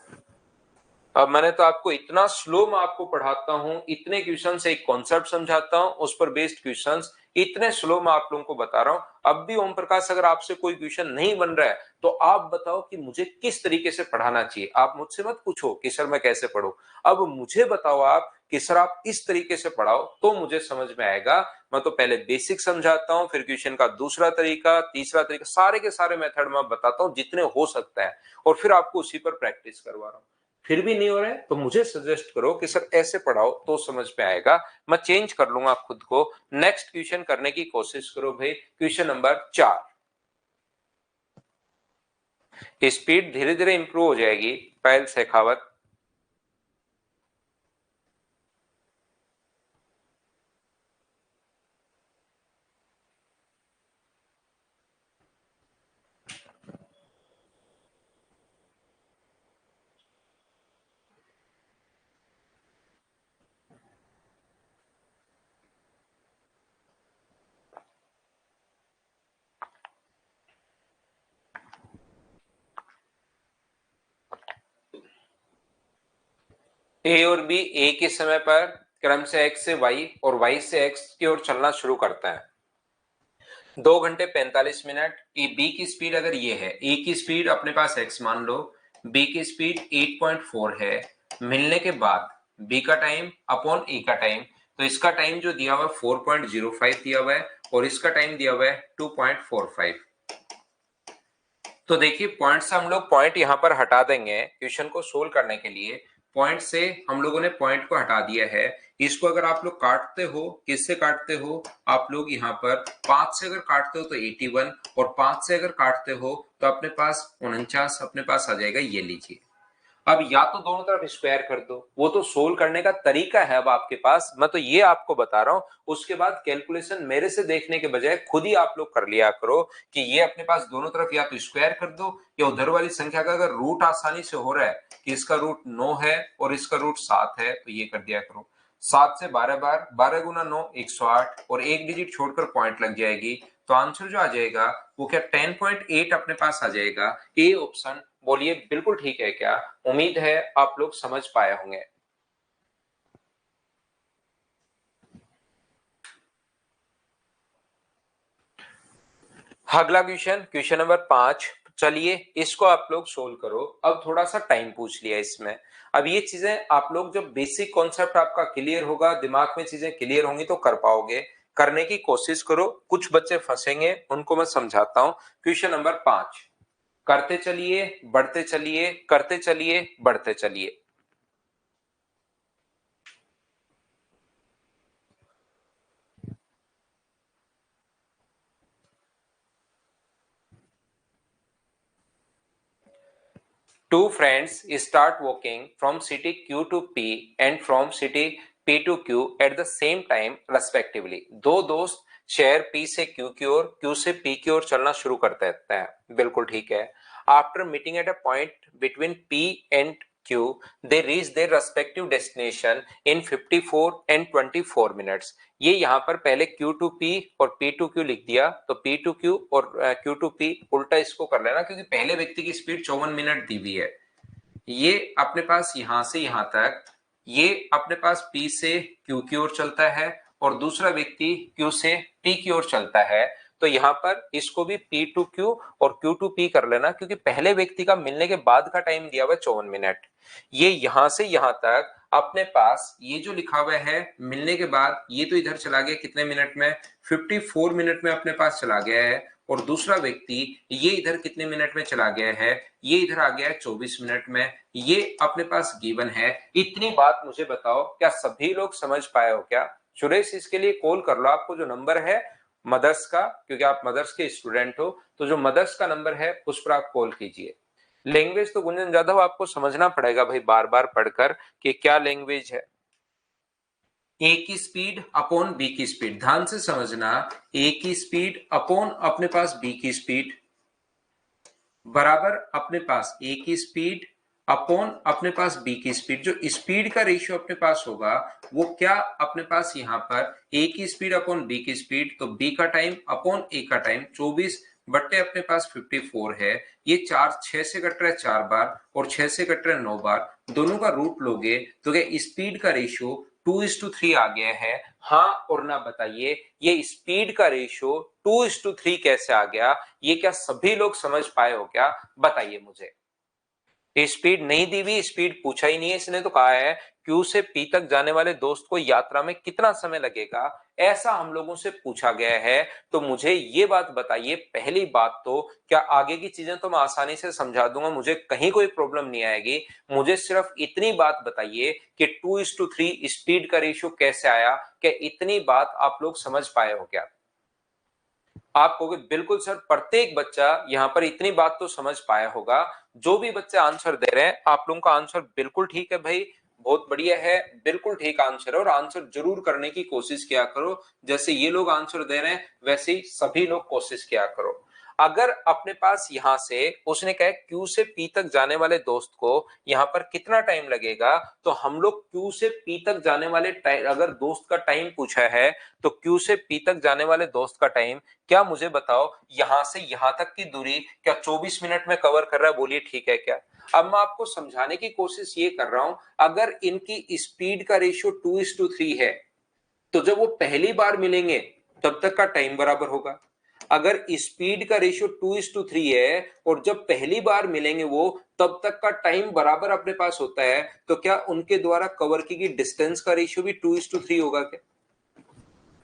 अब मैंने तो आपको इतना स्लो में आपको पढ़ाता हूं, इतने क्वेश्चन से एक कॉन्सेप्ट समझाता हूं, उस पर बेस्ड क्वेश्चंस इतने स्लो में आप लोगों को बता रहा हूं। अब भी ओम प्रकाश अगर आपसे कोई क्वेश्चन नहीं बन रहा है तो आप बताओ कि मुझे किस तरीके से पढ़ाना चाहिए। आप मुझसे मत पूछो कि सर मैं कैसे पढ़ूं, अब मुझे बताओ आप कि सर आप इस तरीके से पढ़ाओ तो मुझे समझ में आएगा। मैं तो पहले बेसिक समझाता हूं, फिर क्वेश्चन का दूसरा तरीका, तीसरा तरीका, सारे के सारे मेथड में बताता हूं जितने हो सकता है, और फिर आपको उसी पर प्रैक्टिस करवा रहा हूं। फिर भी नहीं हो रहा है तो मुझे सजेस्ट करो कि सर ऐसे पढ़ाओ तो समझ में आएगा, मैं चेंज कर लूंगा खुद को। नेक्स्ट क्वेश्चन करने की कोशिश करो भाई, क्वेश्चन नंबर 4। स्पीड धीरे धीरे इंप्रूव हो जाएगी, पायल शेखावत। ए और बी एक ही समय पर क्रम से एक्स से वाई और वाई से एक्स की ओर चलना शुरू करता है। 2 घंटे 45 मिनट। बी की स्पीड अगर ये है, ए की स्पीड अपने पास एक्स मान लो, बी की स्पीड 8.4 है। मिलने के बाद बी का टाइम अपॉन ए का टाइम, तो इसका टाइम जो दिया हुआ है 4.05 दिया हुआ है, और इसका टाइम दिया हुआ है 2.45। तो देखिए पॉइंट से हम लोग पॉइंट यहां पर हटा देंगे क्वेश्चन को सोल्व करने के लिए। पॉइंट से हम लोगों ने पॉइंट को हटा दिया है। इसको अगर आप लोग काटते हो, किससे काटते हो आप लोग, यहाँ पर 5 से अगर काटते हो तो 81, और 5 से अगर काटते हो तो अपने पास 49 अपने पास आ जाएगा। ये लीजिए, अब या तो दोनों तरफ स्क्वायर कर दो, वो तो सोल्व करने का तरीका है अब आपके पास, मैं तो ये आपको बता रहा हूं। उसके बाद कैलकुलेशन मेरे से देखने के बजाय खुद ही आप लोग कर लिया करो कि ये अपने पास दोनों तरफ या तो स्क्वायर कर दो, या उधर वाली संख्या का अगर रूट आसानी से हो रहा है कि इसका रूट 9 है और इसका रूट 7 है तो ये कर दिया करो। 7 से 12 बार, 12 गुना 9 108, और एक डिजिट छोड़कर पॉइंट लग जाएगी, तो आंसर जो आ जाएगा वो क्या 10.8 अपने पास आ जाएगा। A option. बोलिए बिल्कुल ठीक है क्या? उम्मीद है आप लोग समझ पाए होंगे। अगला क्वेश्चन, क्वेश्चन नंबर 5। चलिए इसको आप लोग सोल्व करो। अब थोड़ा सा टाइम पूछ लिया इसमें। अब ये चीजें आप लोग जब बेसिक कॉन्सेप्ट आपका क्लियर होगा, दिमाग में चीजें क्लियर होंगी तो कर पाओगे। करने की कोशिश करो, कुछ बच्चे फंसेंगे उनको मैं समझाता हूं। Question number 5। करते चलिए, बढ़ते चलिए, करते चलिए, बढ़ते चलिए। 2 friends start walking from city Q to P and from city P to Q at the same time respectively. दो दोस्त शहर P से Q की ओर, Q से P की ओर चलना शुरू कर देते हैं। बिल्कुल ठीक है। After meeting at a point between P and Q, they reach their respective destination in 54 and 24 minutes. ये यहाँ पर पहले Q to P और P to Q लिख दिया, तो P to Q और Q to P उल्टा इसको कर लेना, क्योंकि पहले व्यक्ति की स्पीड 54 मिनट दी हुई है। ये अपने पास यहां से यहां तक, ये अपने पास P से Q की ओर चलता है, और दूसरा व्यक्ति Q से P की ओर चलता है। तो यहां पर इसको भी P to Q और Q to P कर लेना, क्योंकि पहले व्यक्ति का मिलने के बाद का टाइम दिया हुआ है 54 मिनट। ये यहां से यहां तक अपने पास ये जो लिखा हुआ है मिलने के बाद, ये तो इधर चला गया कितने मिनट में, 54 मिनट में अपने पास चला गया है। और दूसरा व्यक्ति ये इधर कितने मिनट में चला गया है, ये इधर आ गया है 24 मिनट में। ये अपने पास गिवन है। इतनी बात मुझे बताओ, क्या सभी लोग समझ पाए हो क्या? सुरेश इसके लिए कॉल कर लो, आपको जो नंबर है मदर्स का, क्योंकि आप मदर्स के स्टूडेंट हो, तो जो मदर्स का नंबर है उस पर आप कॉल कीजिए। लैंग्वेज तो गुंजन जाधव आपको समझना पड़ेगा भाई बार बार पढ़कर कि क्या लैंग्वेज है। ए की स्पीड अपॉन बी की स्पीड, ध्यान से समझना, ए की स्पीड अपॉन अपने पास बी की स्पीड बराबर अपने पास ए की स्पीड अपॉन अपने पास बी की स्पीड। जो स्पीड का रेशियो अपने पास होगा वो क्या अपने पास यहाँ पर ए की स्पीड अपॉन बी की स्पीड, तो बी का टाइम अपॉन ए का टाइम 24 बट्टे अपने पास 54 है। ये 4 6 से कट रहा है 4 बार और 6 से कट रहा है 9 बार, दोनों का रूट लोगे तो क्या स्पीड का रेशियो 2:3 आ गया है? हाँ और ना बताइए ये स्पीड का रेशियो 2:3 कैसे आ गया? ये क्या सभी लोग समझ पाए हो क्या? बताइए मुझे। स्पीड नहीं दी हुई, स्पीड पूछा ही नहीं है, इसने तो कहा है क्यू से पी तक जाने वाले दोस्त को यात्रा में कितना समय लगेगा, ऐसा हम लोगों से पूछा गया है। तो मुझे ये बात बताइए, पहली बात तो क्या आगे की चीजें तो मैं आसानी से समझा दूंगा, मुझे कहीं कोई प्रॉब्लम नहीं आएगी। मुझे सिर्फ इतनी बात बताइए कि 2:3 स्पीड का रेशियो कैसे आया? क्या इतनी बात आप लोग समझ पाए हो क्या? आप कहोगे बिल्कुल सर, प्रत्येक बच्चा यहाँ पर इतनी बात तो समझ पाया होगा। जो भी बच्चे आंसर दे रहे हैं आप लोगों का आंसर बिल्कुल ठीक है भाई, बहुत बढ़िया है, बिल्कुल ठीक आंसर है। और आंसर जरूर करने की कोशिश किया करो, जैसे ये लोग आंसर दे रहे हैं वैसे ही सभी लोग कोशिश किया करो। अगर अपने पास यहां से उसने कहा क्यू से पी तक जाने वाले दोस्त को यहाँ पर कितना टाइम लगेगा, तो हम लोग क्यू से पी तक जाने वाले टाइम, अगर दोस्त का टाइम पूछा है तो क्यू से पी तक जाने वाले दोस्त का टाइम क्या, मुझे बताओ यहां से यहां तक की दूरी क्या 24 मिनट में कवर कर रहा है? बोलिए ठीक है क्या? अब मैं आपको समझाने की कोशिश ये कर रहा हूं, अगर इनकी स्पीड का रेशियो 2:3 है तो जब वो पहली बार मिलेंगे तब तक का टाइम बराबर होगा। अगर स्पीड का रेशियो 2:3 है और जब पहली बार मिलेंगे वो तब तक का टाइम बराबर अपने पास होता है, तो क्या उनके द्वारा कवर की गई डिस्टेंस का रेशियो भी 2:3 होगा क्या?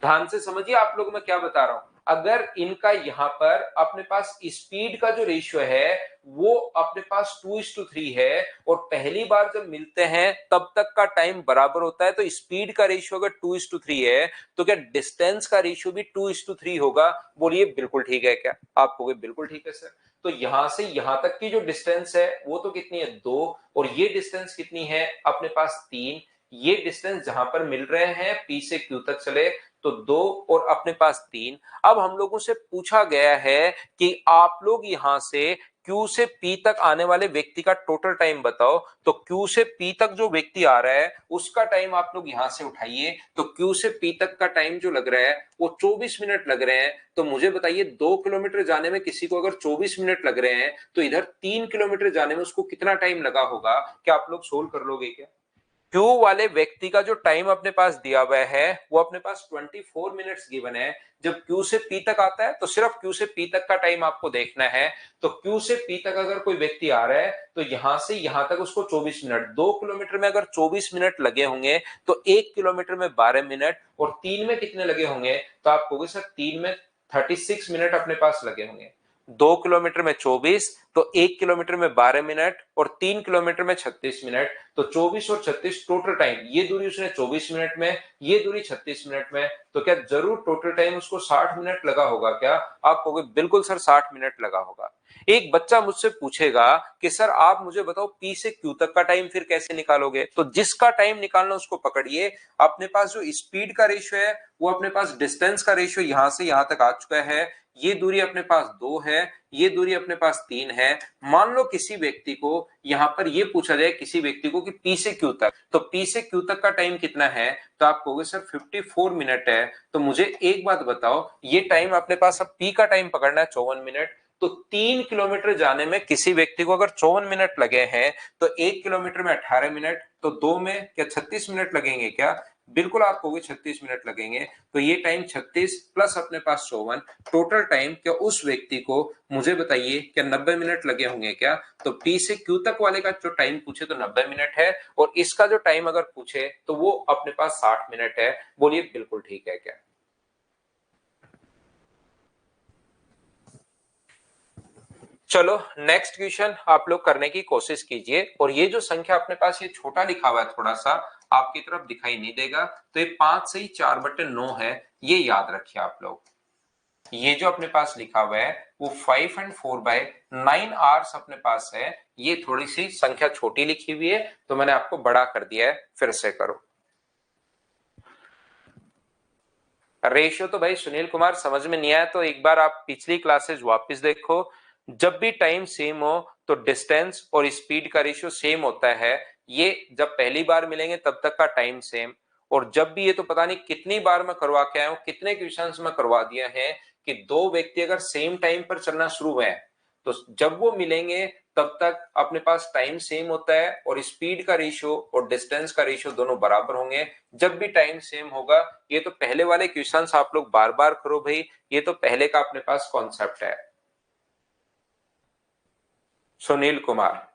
ध्यान से समझिए आप लोग मैं क्या बता रहा हूं। अगर इनका यहां पर अपने पास स्पीड का जो रेशियो है वो अपने पास 2:3 है और पहली बार जब मिलते हैं तब तक का टाइम बराबर होता है, तो स्पीड का रेशियो अगर 2:3 है तो क्या डिस्टेंस का रेशियो भी 2:3 होगा? बोलिए बिल्कुल ठीक है क्या? आप कहोगे बिल्कुल ठीक है सर। तो यहां से यहां तक की जो डिस्टेंस है वो तो कितनी है 2, और ये डिस्टेंस कितनी है अपने पास 3। ये डिस्टेंस जहां पर मिल रहे हैं पी से क्यू तक चले तो 2 और अपने पास 3। अब हम लोगों से पूछा गया है कि आप लोग यहां से Q से P तक आने वाले व्यक्ति का टोटल टाइम बताओ। तो Q से P तक जो व्यक्ति आ रहा है उसका टाइम आप लोग यहां से उठाइए, तो Q से P तक का टाइम जो लग रहा है वो 24 मिनट लग रहे हैं। तो मुझे बताइए 2 किलोमीटर जाने में किसी को अगर 24 मिनट लग रहे हैं तो इधर 3 किलोमीटर जाने में उसको कितना टाइम लगा होगा? क्या आप लोग सोल्व कर लोगे क्या? क्यू वाले व्यक्ति का जो टाइम अपने पास दिया हुआ है वो अपने पास 24 मिनट्स गिवन है। जब क्यू से पी तक आता है तो सिर्फ क्यू से पी तक का टाइम आपको देखना है। तो क्यू से पी तक अगर कोई व्यक्ति आ रहा है तो यहां से यहां तक उसको 24 मिनट, 2 किलोमीटर में अगर 24 मिनट लगे होंगे तो 1 किलोमीटर में 12 मिनट, और 3 में कितने लगे होंगे? तो आप कहोगे सर 3 में 36 मिनट अपने पास लगे होंगे। 2 किलोमीटर में 24 तो 1 किलोमीटर में 12 मिनट और 3 किलोमीटर में 36 मिनट, तो 24 और 36 टोटल टाइम, ये दूरी उसने 24 मिनट में, ये दूरी 36 मिनट में, तो क्या जरूर टोटल टाइम उसको 60 मिनट लगा होगा क्या? आप कहोगे बिल्कुल सर 60 मिनट लगा होगा। एक बच्चा मुझसे पूछेगा कि सर आप मुझे बताओ पी से क्यू तक का टाइम फिर कैसे निकालोगे? तो जिसका टाइम निकालना उसको पकड़िए। अपने पास जो स्पीड का रेशियो है वो अपने पास डिस्टेंस का रेशियो यहां से यहां तक आ चुका है। ये दूरी अपने पास 2 है, ये दूरी अपने पास 3 है। मान लो किसी व्यक्ति को यहां पर ये पूछा जाए किसी व्यक्ति को कि पी से क्यू तक, तो पी से क्यू तक का टाइम कितना है? तो आप कहोगे सर 54 मिनट है। तो मुझे एक बात बताओ, ये टाइम अपने पास अब पी का टाइम पकड़ना है 54 मिनट, तो 3 किलोमीटर जाने में किसी व्यक्ति को अगर 54 मिनट लगे हैं तो 1 किलोमीटर में 18 मिनट, तो 2 में क्या 36 मिनट लगेंगे क्या? बिल्कुल आप कहोगे 36 मिनट लगेंगे। तो ये टाइम 36 प्लस अपने पास 54, टोटल टाइम क्या उस व्यक्ति को, मुझे बताइए क्या 90 मिनट लगे होंगे क्या? तो पी से क्यू तक वाले का जो टाइम पूछे तो 90 मिनट है, और इसका जो टाइम अगर पूछे तो वो अपने पास 60 मिनट है। बोलिए बिल्कुल ठीक है क्या? चलो नेक्स्ट क्वेश्चन आप लोग करने की कोशिश कीजिए। और ये जो संख्या अपने पास ये छोटा लिखा हुआ है थोड़ा सा आपकी तरफ दिखाई नहीं देगा, तो ये 5 से ही 4/9 है, ये याद रखिए आप लोग। ये जो अपने पास लिखा हुआ है वो 5 and 4/9 आवर्स अपने पास है। ये थोड़ी सी संख्या छोटी लिखी हुई है तो मैंने आपको बड़ा कर दिया है, फिर से करो। रेशियो तो भाई सुनील कुमार समझ में नहीं आया तो एक बार आप पिछली क्लासेस वापस देखो। जब भी टाइम सेम हो तो डिस्टेंस और स्पीड का रेशियो सेम होता है। ये जब पहली बार मिलेंगे तब तक का टाइम सेम। और जब भी, ये तो पता नहीं कितनी बार मैं करवा के आया हूं, कितने क्वेश्चंस में करवा दिया है कि दो व्यक्ति अगर सेम टाइम पर चलना शुरू हुए हैं तो जब वो मिलेंगे तब तक अपने पास टाइम सेम होता है और स्पीड का रेशियो और डिस्टेंस का रेशियो दोनों बराबर होंगे जब भी टाइम सेम होगा। ये तो पहले वाले क्वेश्चंस आप लोग बार बार करो भाई, ये तो पहले का अपने पास कॉन्सेप्ट है। सुनील कुमार।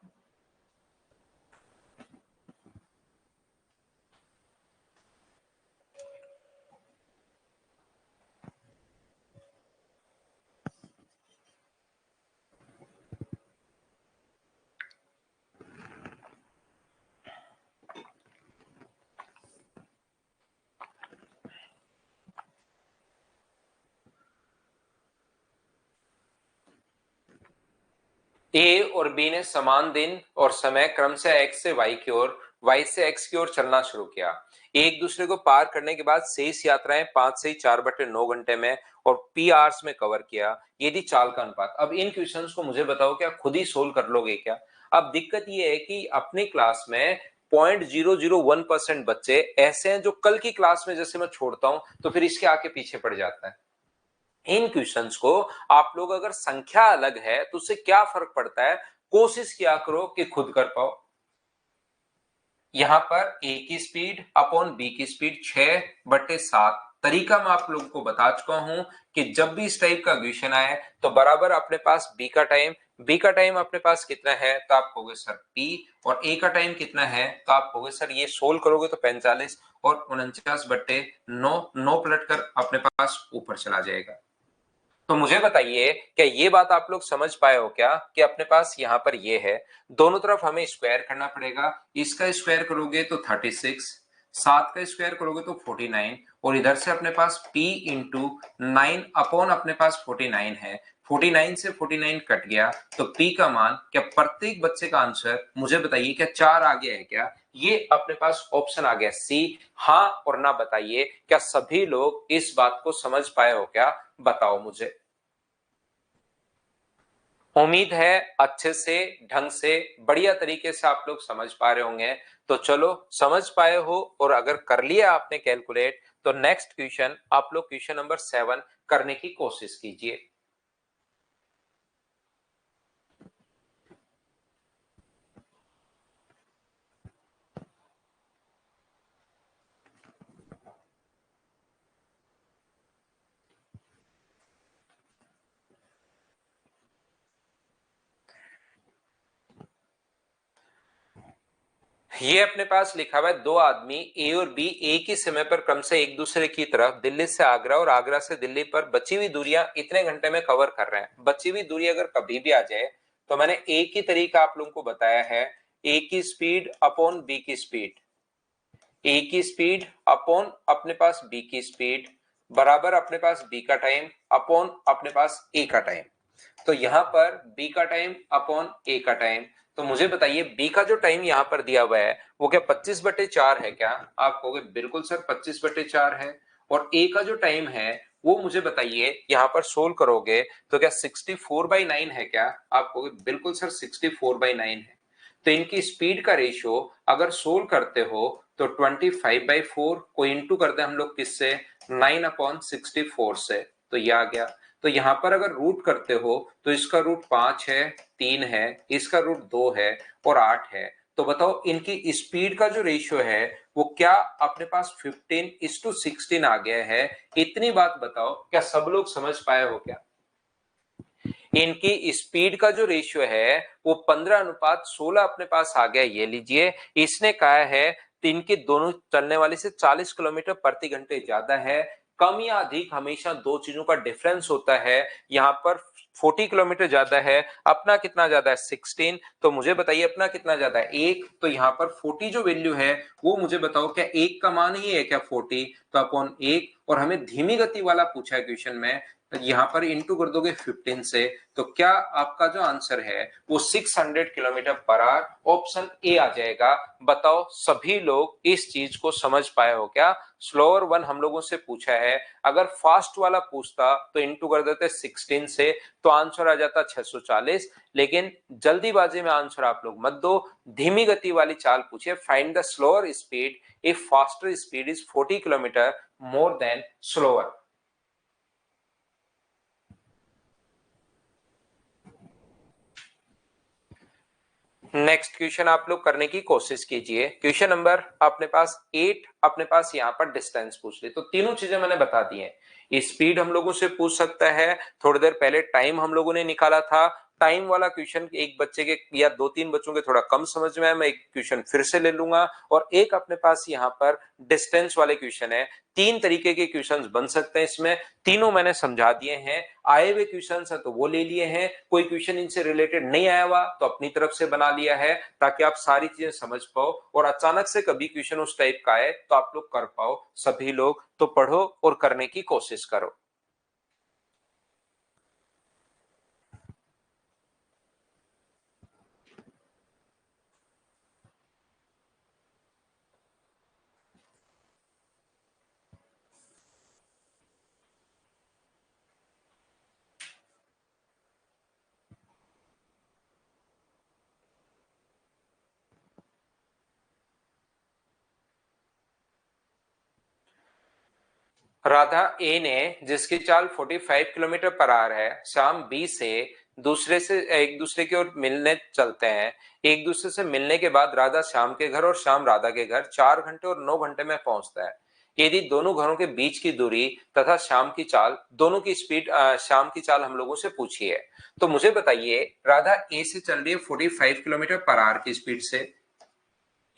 ए और बी ने समान दिन और समय क्रम से एक्स से वाई की ओर, वाई से एक्स की ओर चलना शुरू किया। एक दूसरे को पार करने के बाद शेष यात्राएं 5 से 4/9 घंटे में और पी आवर्स में कवर किया। ये थी चाल का अनुपात। अब इन क्वेश्चंस को मुझे बताओ क्या खुद ही सोल्व कर लोगे क्या? अब दिक्कत ये है कि अपनी क्लास में 0.001% बच्चे ऐसे हैं जो कल की क्लास में जैसे मैं छोड़ता हूं तो फिर इसके आके पीछे पड़ जाता है। इन क्वेश्चंस को आप लोग अगर संख्या अलग है तो उससे क्या फर्क पड़ता है, कोशिश किया करो कि खुद कर पाओ। यहां पर ए की स्पीड अपॉन बी की स्पीड 6/7 तरीका मैं आप लोगों को बता चुका हूं कि जब भी इस टाइप का क्वेश्चन आए तो बराबर अपने पास बी का टाइम अपने पास कितना है तो आप कहोगे सर पी, और ए का टाइम कितना है तो आप कहोगे सर, ये सोल्व करोगे तो 45 और 49/9, 9 पलट कर अपने पास ऊपर चला जाएगा। तो मुझे बताइए क्या ये बात आप लोग समझ पाए हो क्या कि अपने पास यहाँ पर ये है, दोनों तरफ हमें स्क्वायर करना पड़ेगा। इसका स्क्वायर करोगे तो 36, 7 का स्क्वायर करोगे तो 49, और इधर से अपने पास p इंटू 9 अपॉन अपने पास 49 है। 49 से 49 कट गया तो p का मान, क्या प्रत्येक बच्चे का आंसर मुझे बताइए क्या 4 आ गया है क्या? ये अपने पास ऑप्शन आ गया सी। हाँ और ना बताइए क्या सभी लोग इस बात को समझ पाए हो क्या? बताओ मुझे। उम्मीद है अच्छे से, ढंग से, बढ़िया तरीके से आप लोग समझ पा रहे होंगे। तो चलो, समझ पाए हो और अगर कर लिया आपने कैलकुलेट तो नेक्स्ट क्वेश्चन आप लोग क्वेश्चन नंबर 7 करने की कोशिश कीजिए। ये अपने पास लिखा हुआ है, दो आदमी ए और बी एक ही समय पर क्रम से एक दूसरे की तरफ दिल्ली से आगरा और आगरा से दिल्ली पर बची हुई दूरियां इतने घंटे में कवर कर रहे हैं। बची हुई दूरी अगर कभी भी आ जाए तो मैंने एक ही तरीका आप लोगों को बताया है, ए की स्पीड अपॉन बी की स्पीड, ए की स्पीड अपॉन अपने पास बी की स्पीड बराबर अपने पास बी का टाइम अपॉन अपने पास ए का टाइम। तो यहां पर बी का टाइम अपॉन ए का टाइम। तो मुझे बताइए बी का जो टाइम यहां पर दिया हुआ है वो क्या 25/4 है क्या? आप कहोगे बिल्कुल सर 25/4 है। और ए का जो टाइम है वो मुझे बताइए यहां पर सोल्व करोगे तो क्या 64/9 है क्या? आप कहोगे बिल्कुल सर 64/9 है। तो इनकी स्पीड का रेशियो अगर सोल्व करते हो तो 25/4 को इंटू करते हैं हम लोग किससे, 9/64 से, तो ये आ गया। तो यहां पर अगर रूट करते हो तो इसका रूट 5 है, 3 है, इसका रूट 2 है और 8 है। तो बताओ इनकी स्पीड का जो रेशियो है वो क्या अपने पास 15:16 आ गया है? इतनी बात बताओ क्या सब लोग समझ पाए हो क्या? इनकी स्पीड का जो रेशियो है वो 15:16 अपने पास आ गया। ये लीजिए, इसने कहा है इनके दोनों चलने वाले से 40 किलोमीटर प्रति घंटे ज्यादा है। कम या अधिक हमेशा दो चीजों का डिफरेंस होता है। यहाँ पर 40 किलोमीटर ज्यादा है, अपना कितना ज्यादा है 16। तो मुझे बताइए अपना कितना ज्यादा है 1। तो यहाँ पर 40 जो वैल्यू है वो मुझे बताओ क्या 1 का मान ही है क्या 40? तो अपॉन 1, और हमें धीमी गति वाला पूछा है क्वेश्चन में, यहां पर इंटू कर दोगे 15 से, तो क्या आपका जो आंसर है वो 600 kilometre per hour option A आ जाएगा। बताओ सभी लोग इस चीज को समझ पाए हो क्या? स्लोअर वन हम लोगों से पूछा है, अगर फास्ट वाला पूछता तो इंटू कर देते 16 से, तो आंसर आ जाता 640। लेकिन जल्दीबाजी में आंसर आप लोग मत दो, धीमी गति वाली चाल पूछिए, find the slower speed if faster speed is 40 kilometre more than slower. Next question आप लोग करने की कोशिश कीजिए। क्वेश्चन नंबर अपने पास 8, अपने पास यहाँ पर डिस्टेंस पूछ ली, तो तीनों चीजें मैंने बता दी हैं। स्पीड हम लोगों से पूछ सकता है, थोड़ी देर पहले टाइम हम लोगों ने निकाला था, टाइम वाला क्वेश्चन एक बच्चे के या 2-3 बच्चों के थोड़ा कम समझ में है, मैं एक क्वेश्चन फिर से ले लूंगा। और एक अपने पास यहाँ पर डिस्टेंस वाले क्वेश्चन है। 3 तरीके के क्वेश्चंस बन सकते हैं इसमें, तीनों मैंने समझा दिए हैं। आए हुए क्वेश्चंस है तो वो ले लिए हैं, कोई क्वेश्चन इनसे रिलेटेड नहीं आया हुआ तो अपनी तरफ से बना लिया है, ताकि आप सारी चीजें समझ पाओ और अचानक से कभी क्वेश्चन उस टाइप का आए तो आप लोग कर पाओ। सभी लोग तो पढ़ो और करने की कोशिश करो। राधा ए ने, जिसकी चाल 45 किलोमीटर पर आवर है, शाम बी से एक दूसरे की ओर मिलने चलते हैं। एक दूसरे से मिलने के बाद राधा श्याम के घर और श्याम राधा के घर 4 घंटे और 9 घंटे में पहुंचता है। यदि दोनों घरों के बीच की दूरी तथा शाम की चाल, दोनों की स्पीड, शाम की चाल हम लोगों से पूछी है। तो मुझे बताइए, राधा ए से चल रही है 45 किलोमीटर पर आवर की स्पीड से,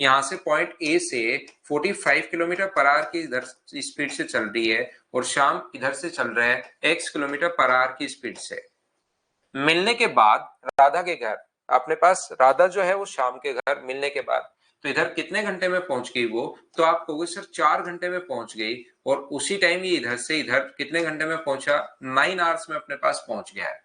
यहां से पॉइंट ए से 45 किलोमीटर पर आवर की इधर स्पीड से चल रही है, और शाम इधर से चल रहा है x किलोमीटर पर आवर की स्पीड से। मिलने के बाद राधा के घर, अपने पास राधा जो है वो शाम के घर मिलने के बाद, तो इधर कितने घंटे में पहुंच गई वो, तो आप कहोगे सर 4 घंटे में पहुंच गई, और उसी टाइम ये इधर से इधर कितने घंटे में पहुंचा, 9 आवर्स में अपने पास पहुंच गया है।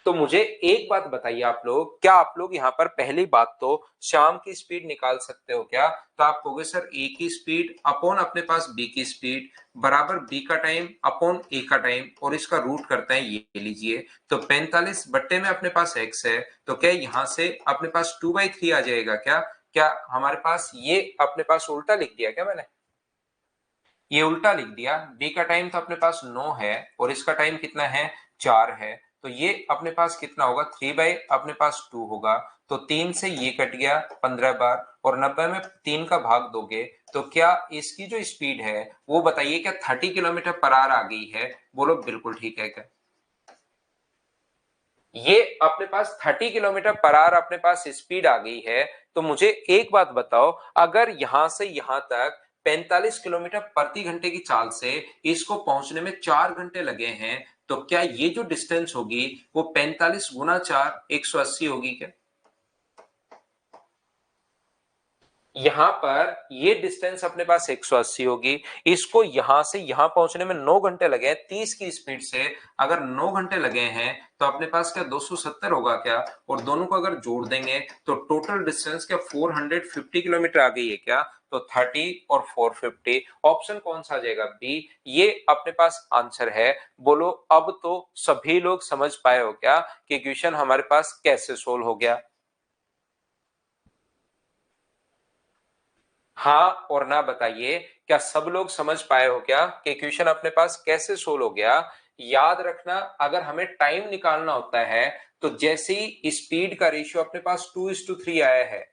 तो मुझे एक बात बताइए आप लोग, क्या आप लोग यहाँ पर पहली बात तो शाम की स्पीड निकाल सकते हो क्या? तो आप कहोगे सर ए की स्पीड अपॉन अपने पास बी की स्पीड बराबर बी का टाइम अपॉन ए का टाइम, और इसका रूट करते हैं, ये लीजिए। तो 45 बट्टे में अपने पास x है, तो क्या यहाँ से अपने पास 2/3 आ जाएगा क्या? क्या हमारे पास ये अपने पास उल्टा लिख दिया क्या मैंने? ये उल्टा लिख दिया। बी का टाइम तो अपने पास 9 है और इसका टाइम कितना है, 4 है, तो ये अपने पास कितना होगा, 3 अपने पास 2 होगा। तो 3 से ये कट गया 15 बार, और 90 में 3 का भाग दोगे तो क्या इसकी जो स्पीड है वो बताइए, क्या 30 किलोमीटर पर आवर आ गई है? बोलो बिल्कुल ठीक है क्या? ये अपने पास 30 किलोमीटर पर आवर अपने पास स्पीड आ गई है। तो मुझे एक बात बताओ, अगर यहां से यहां तक 45 किलोमीटर प्रति घंटे की चाल से इसको पहुंचने में 4 घंटे लगे हैं, तो क्या ये जो डिस्टेंस होगी वो 45 गुना 4 180 होगी क्या? यहां पर ये डिस्टेंस अपने पास 180 होगी, इसको यहां से यहां पहुंचने में 9 घंटे लगे हैं 30 की स्पीड से। अगर 9 घंटे लगे हैं तो अपने पास क्या 270 होगा क्या? और दोनों को अगर जोड़ देंगे तो टोटल डिस्टेंस क्या 450 किलोमीटर आ गई है क्या? तो 30 और 450, ऑप्शन कौन सा आ जाएगा, बी, ये अपने पास आंसर है। बोलो अब तो सभी लोग समझ पाए हो क्या कि क्वेश्चन हमारे पास कैसे सोल्व हो गया? हाँ और ना बताइए, क्या सब लोग समझ पाए हो क्या कि क्वेश्चन अपने पास कैसे सोल्व हो गया? याद रखना, अगर हमें टाइम निकालना होता है तो जैसे ही स्पीड का रेशियो अपने पास 2:3 आया है,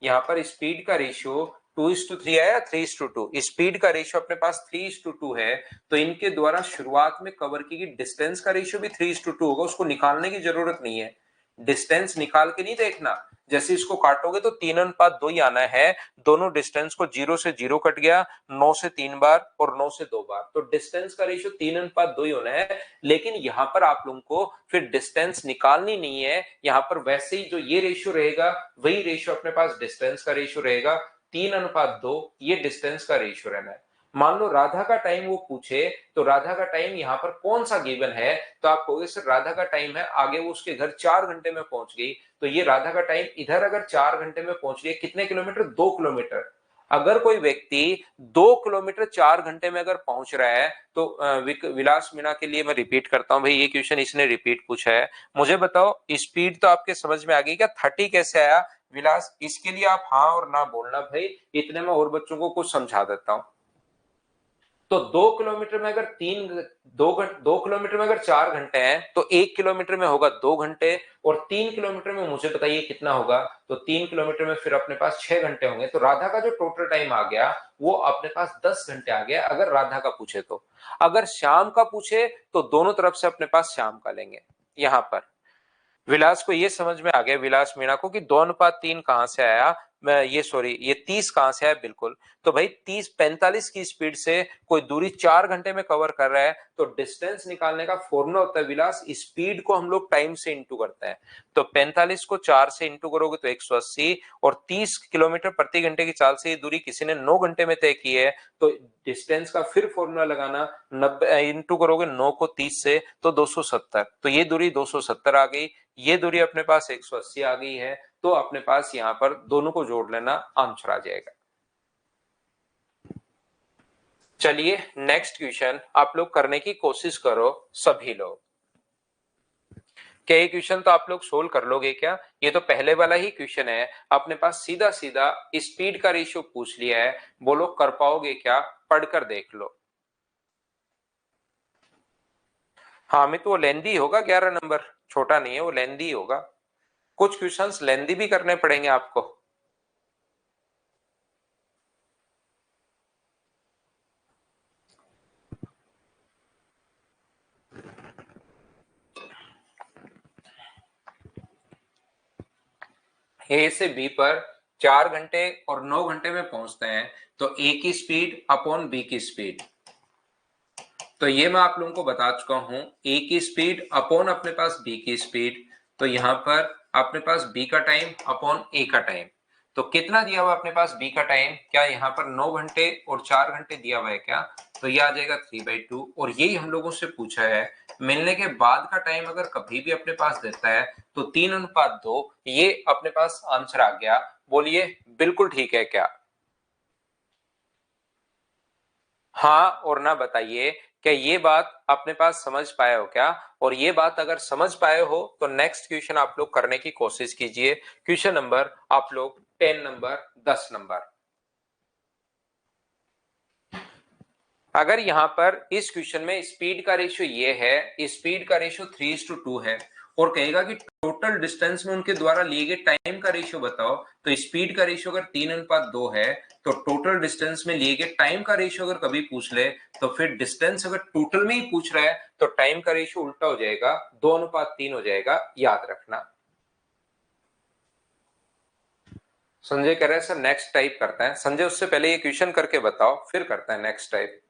यहाँ पर स्पीड का रेशियो 2:3 आया, 3:2, स्पीड का रेशियो अपने पास 3:2 है, तो इनके द्वारा शुरुआत में कवर की गई डिस्टेंस का रेशियो भी 3:2 होगा। उसको निकालने की जरूरत नहीं है, डिस्टेंस निकाल के नहीं देखना। जैसे इसको काटोगे तो 3:2 ही आना है। दोनों डिस्टेंस को 0 से 0 कट गया, 9 से 3 बार और 9 से 2 बार, तो डिस्टेंस का रेशियो 3:2 ही होना है। लेकिन यहां पर आप लोगों को फिर डिस्टेंस निकालनी नहीं है, यहां पर वैसे ही जो ये रेशियो रहेगा वही रेशियो अपने पास डिस्टेंस का रेशियो रहेगा। 3:2 ये डिस्टेंस का रेशियो रहना है। मान लो राधा का टाइम वो पूछे, तो राधा का टाइम यहाँ पर कौन सा गिवन है, तो आप कहोगे सर राधा का टाइम है, आगे वो उसके घर 4 घंटे में पहुंच गई, तो ये राधा का टाइम इधर अगर 4 घंटे में पहुंच गई, कितने किलोमीटर, 2 किलोमीटर। अगर कोई व्यक्ति 2 किलोमीटर 4 घंटे में अगर पहुंच रहा है तो विलास मीणा के लिए मैं रिपीट करता हूं भाई, ये क्वेश्चन इसने रिपीट पूछा है। मुझे बताओ स्पीड तो आपके समझ में आ गई क्या, 30 कैसे आया विलास? इसके लिए आप हाँ और ना बोलना भाई, इतने में और बच्चों को कुछ समझा देता हूं। तो 2 किलोमीटर में अगर 2 किलोमीटर में अगर 4 घंटे हैं तो 1 किलोमीटर में होगा 2 घंटे, और 3 किलोमीटर में मुझे बताइए कितना होगा? तो 3 किलोमीटर में फिर अपने पास 6 घंटे होंगे। तो राधा का जो टोटल टाइम आ गया वो अपने पास 10 घंटे आ गया, अगर राधा का पूछे तो। अगर श्याम का पूछे तो दोनों तरफ से अपने पास श्याम का लेंगे। यहां पर विलास को ये समझ में आ गया, विलास मीणा को, कि 2:3 कहां से आया, मैं ये सॉरी ये 30 कहां से आया? बिल्कुल। तो भाई 45 की स्पीड से कोई दूरी 4 घंटे में कवर कर रहा है तो डिस्टेंस निकालने का फॉर्मूला होता है विलास, स्पीड को हम लोग टाइम से इंटू करते हैं। तो 45 को 4 से इंटू करोगे तो 180, और 30 किलोमीटर प्रति घंटे की चाल से ये दूरी किसी ने 9 घंटे में तय की है, तो डिस्टेंस का फिर फॉर्मूला लगाना, 90 इंटू करोगे 9 को 30 से तो 270, तो ये दूरी 270 आ गई, ये दूरी अपने पास 180 आ गई है। तो अपने पास यहां पर दोनों को जोड़ लेना, आंसर आ जाएगा। चलिए नेक्स्ट क्वेश्चन आप लोग करने की कोशिश करो सभी लोग। क्या ये क्वेश्चन तो आप लोग सोल्व कर लोगे क्या? ये तो पहले वाला ही क्वेश्चन है, अपने पास सीधा सीधा स्पीड का रेशियो पूछ लिया है, बोलो कर पाओगे क्या? पढ़कर देख लो। हाँ अमित वो लेंदी होगा, 11 नंबर छोटा नहीं है, वो लेंदी होगा। कुछ क्वेश्चंस लेंदी भी करने पड़ेंगे आपको। ए से बी पर 4 घंटे और 9 घंटे में पहुंचते हैं, तो ए की स्पीड अपॉन बी की स्पीड। तो ये मैं आप लोगों को बता चुका हूं, ए की स्पीड अपॉन अपने पास बी की स्पीड। तो यहां पर अपने पास बी का टाइम अपॉन ए का टाइम। तो कितना दिया हुआ अपने पास बी का टाइम? क्या यहाँ पर 9 घंटे और 4 घंटे दिया हुआ है क्या? तो ये आ जाएगा 3/2, और यही हम लोगों से पूछा है। मिलने के बाद का टाइम अगर कभी भी अपने पास देता है तो 3:2, ये अपने पास आंसर आ गया। बोलिए बिल्कुल ठीक है क्या? हाँ और ना बताइए, क्या ये बात अपने पास समझ पाए हो क्या? और ये बात अगर समझ पाए हो तो नेक्स्ट क्वेश्चन आप लोग करने की कोशिश कीजिए। क्वेश्चन नंबर आप लोग 10 नंबर, 10 नंबर। अगर यहां पर इस क्वेश्चन में स्पीड का रेशियो ये है, स्पीड का रेशियो 3:2 है, और कहेगा कि टोटल डिस्टेंस में उनके द्वारा लिए गए टाइम का रेशियो बताओ, तो स्पीड का रेशियो अगर 3:2 है तो टोटल डिस्टेंस में लिए गए टाइम का रेशियो अगर कभी पूछ ले तो फिर डिस्टेंस अगर टोटल में ही पूछ रहा है तो टाइम का रेशियो उल्टा हो जाएगा, 2:3 हो जाएगा, याद रखना। संजय कह रहे हैं सर नेक्स्ट टाइप करते हैं। संजय उससे पहले ये क्वेश्चन करके बताओ, फिर करते हैं नेक्स्ट टाइप।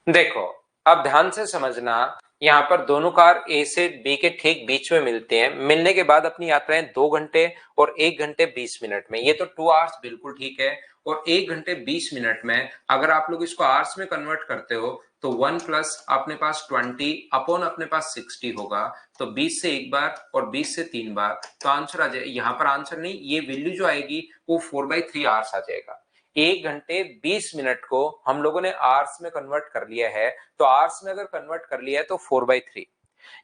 देखो अब ध्यान से समझना, यहाँ पर दोनों कार ए से बी के ठीक बीच में मिलते हैं, मिलने के बाद अपनी यात्राएं 2 घंटे और 1 घंटे 20 मिनट में, ये तो 2 आवर्स बिल्कुल ठीक है। और 1 घंटे 20 मिनट में अगर आप लोग इसको आवर्स में कन्वर्ट करते हो तो 1 प्लस अपने पास 20 अपॉन अपने पास 60 होगा। तो 20 से एक बार और 20 से 3 बार, तो आंसर आ जाए, यहाँ पर आंसर नहीं, ये वैल्यू जो आएगी वो 4/3 आवर्स आ जाएगा। 1 घंटे 20 मिनट को हम लोगों ने आवर्स में कन्वर्ट कर लिया है, तो आवर्स में अगर कन्वर्ट कर लिया है तो 4/3।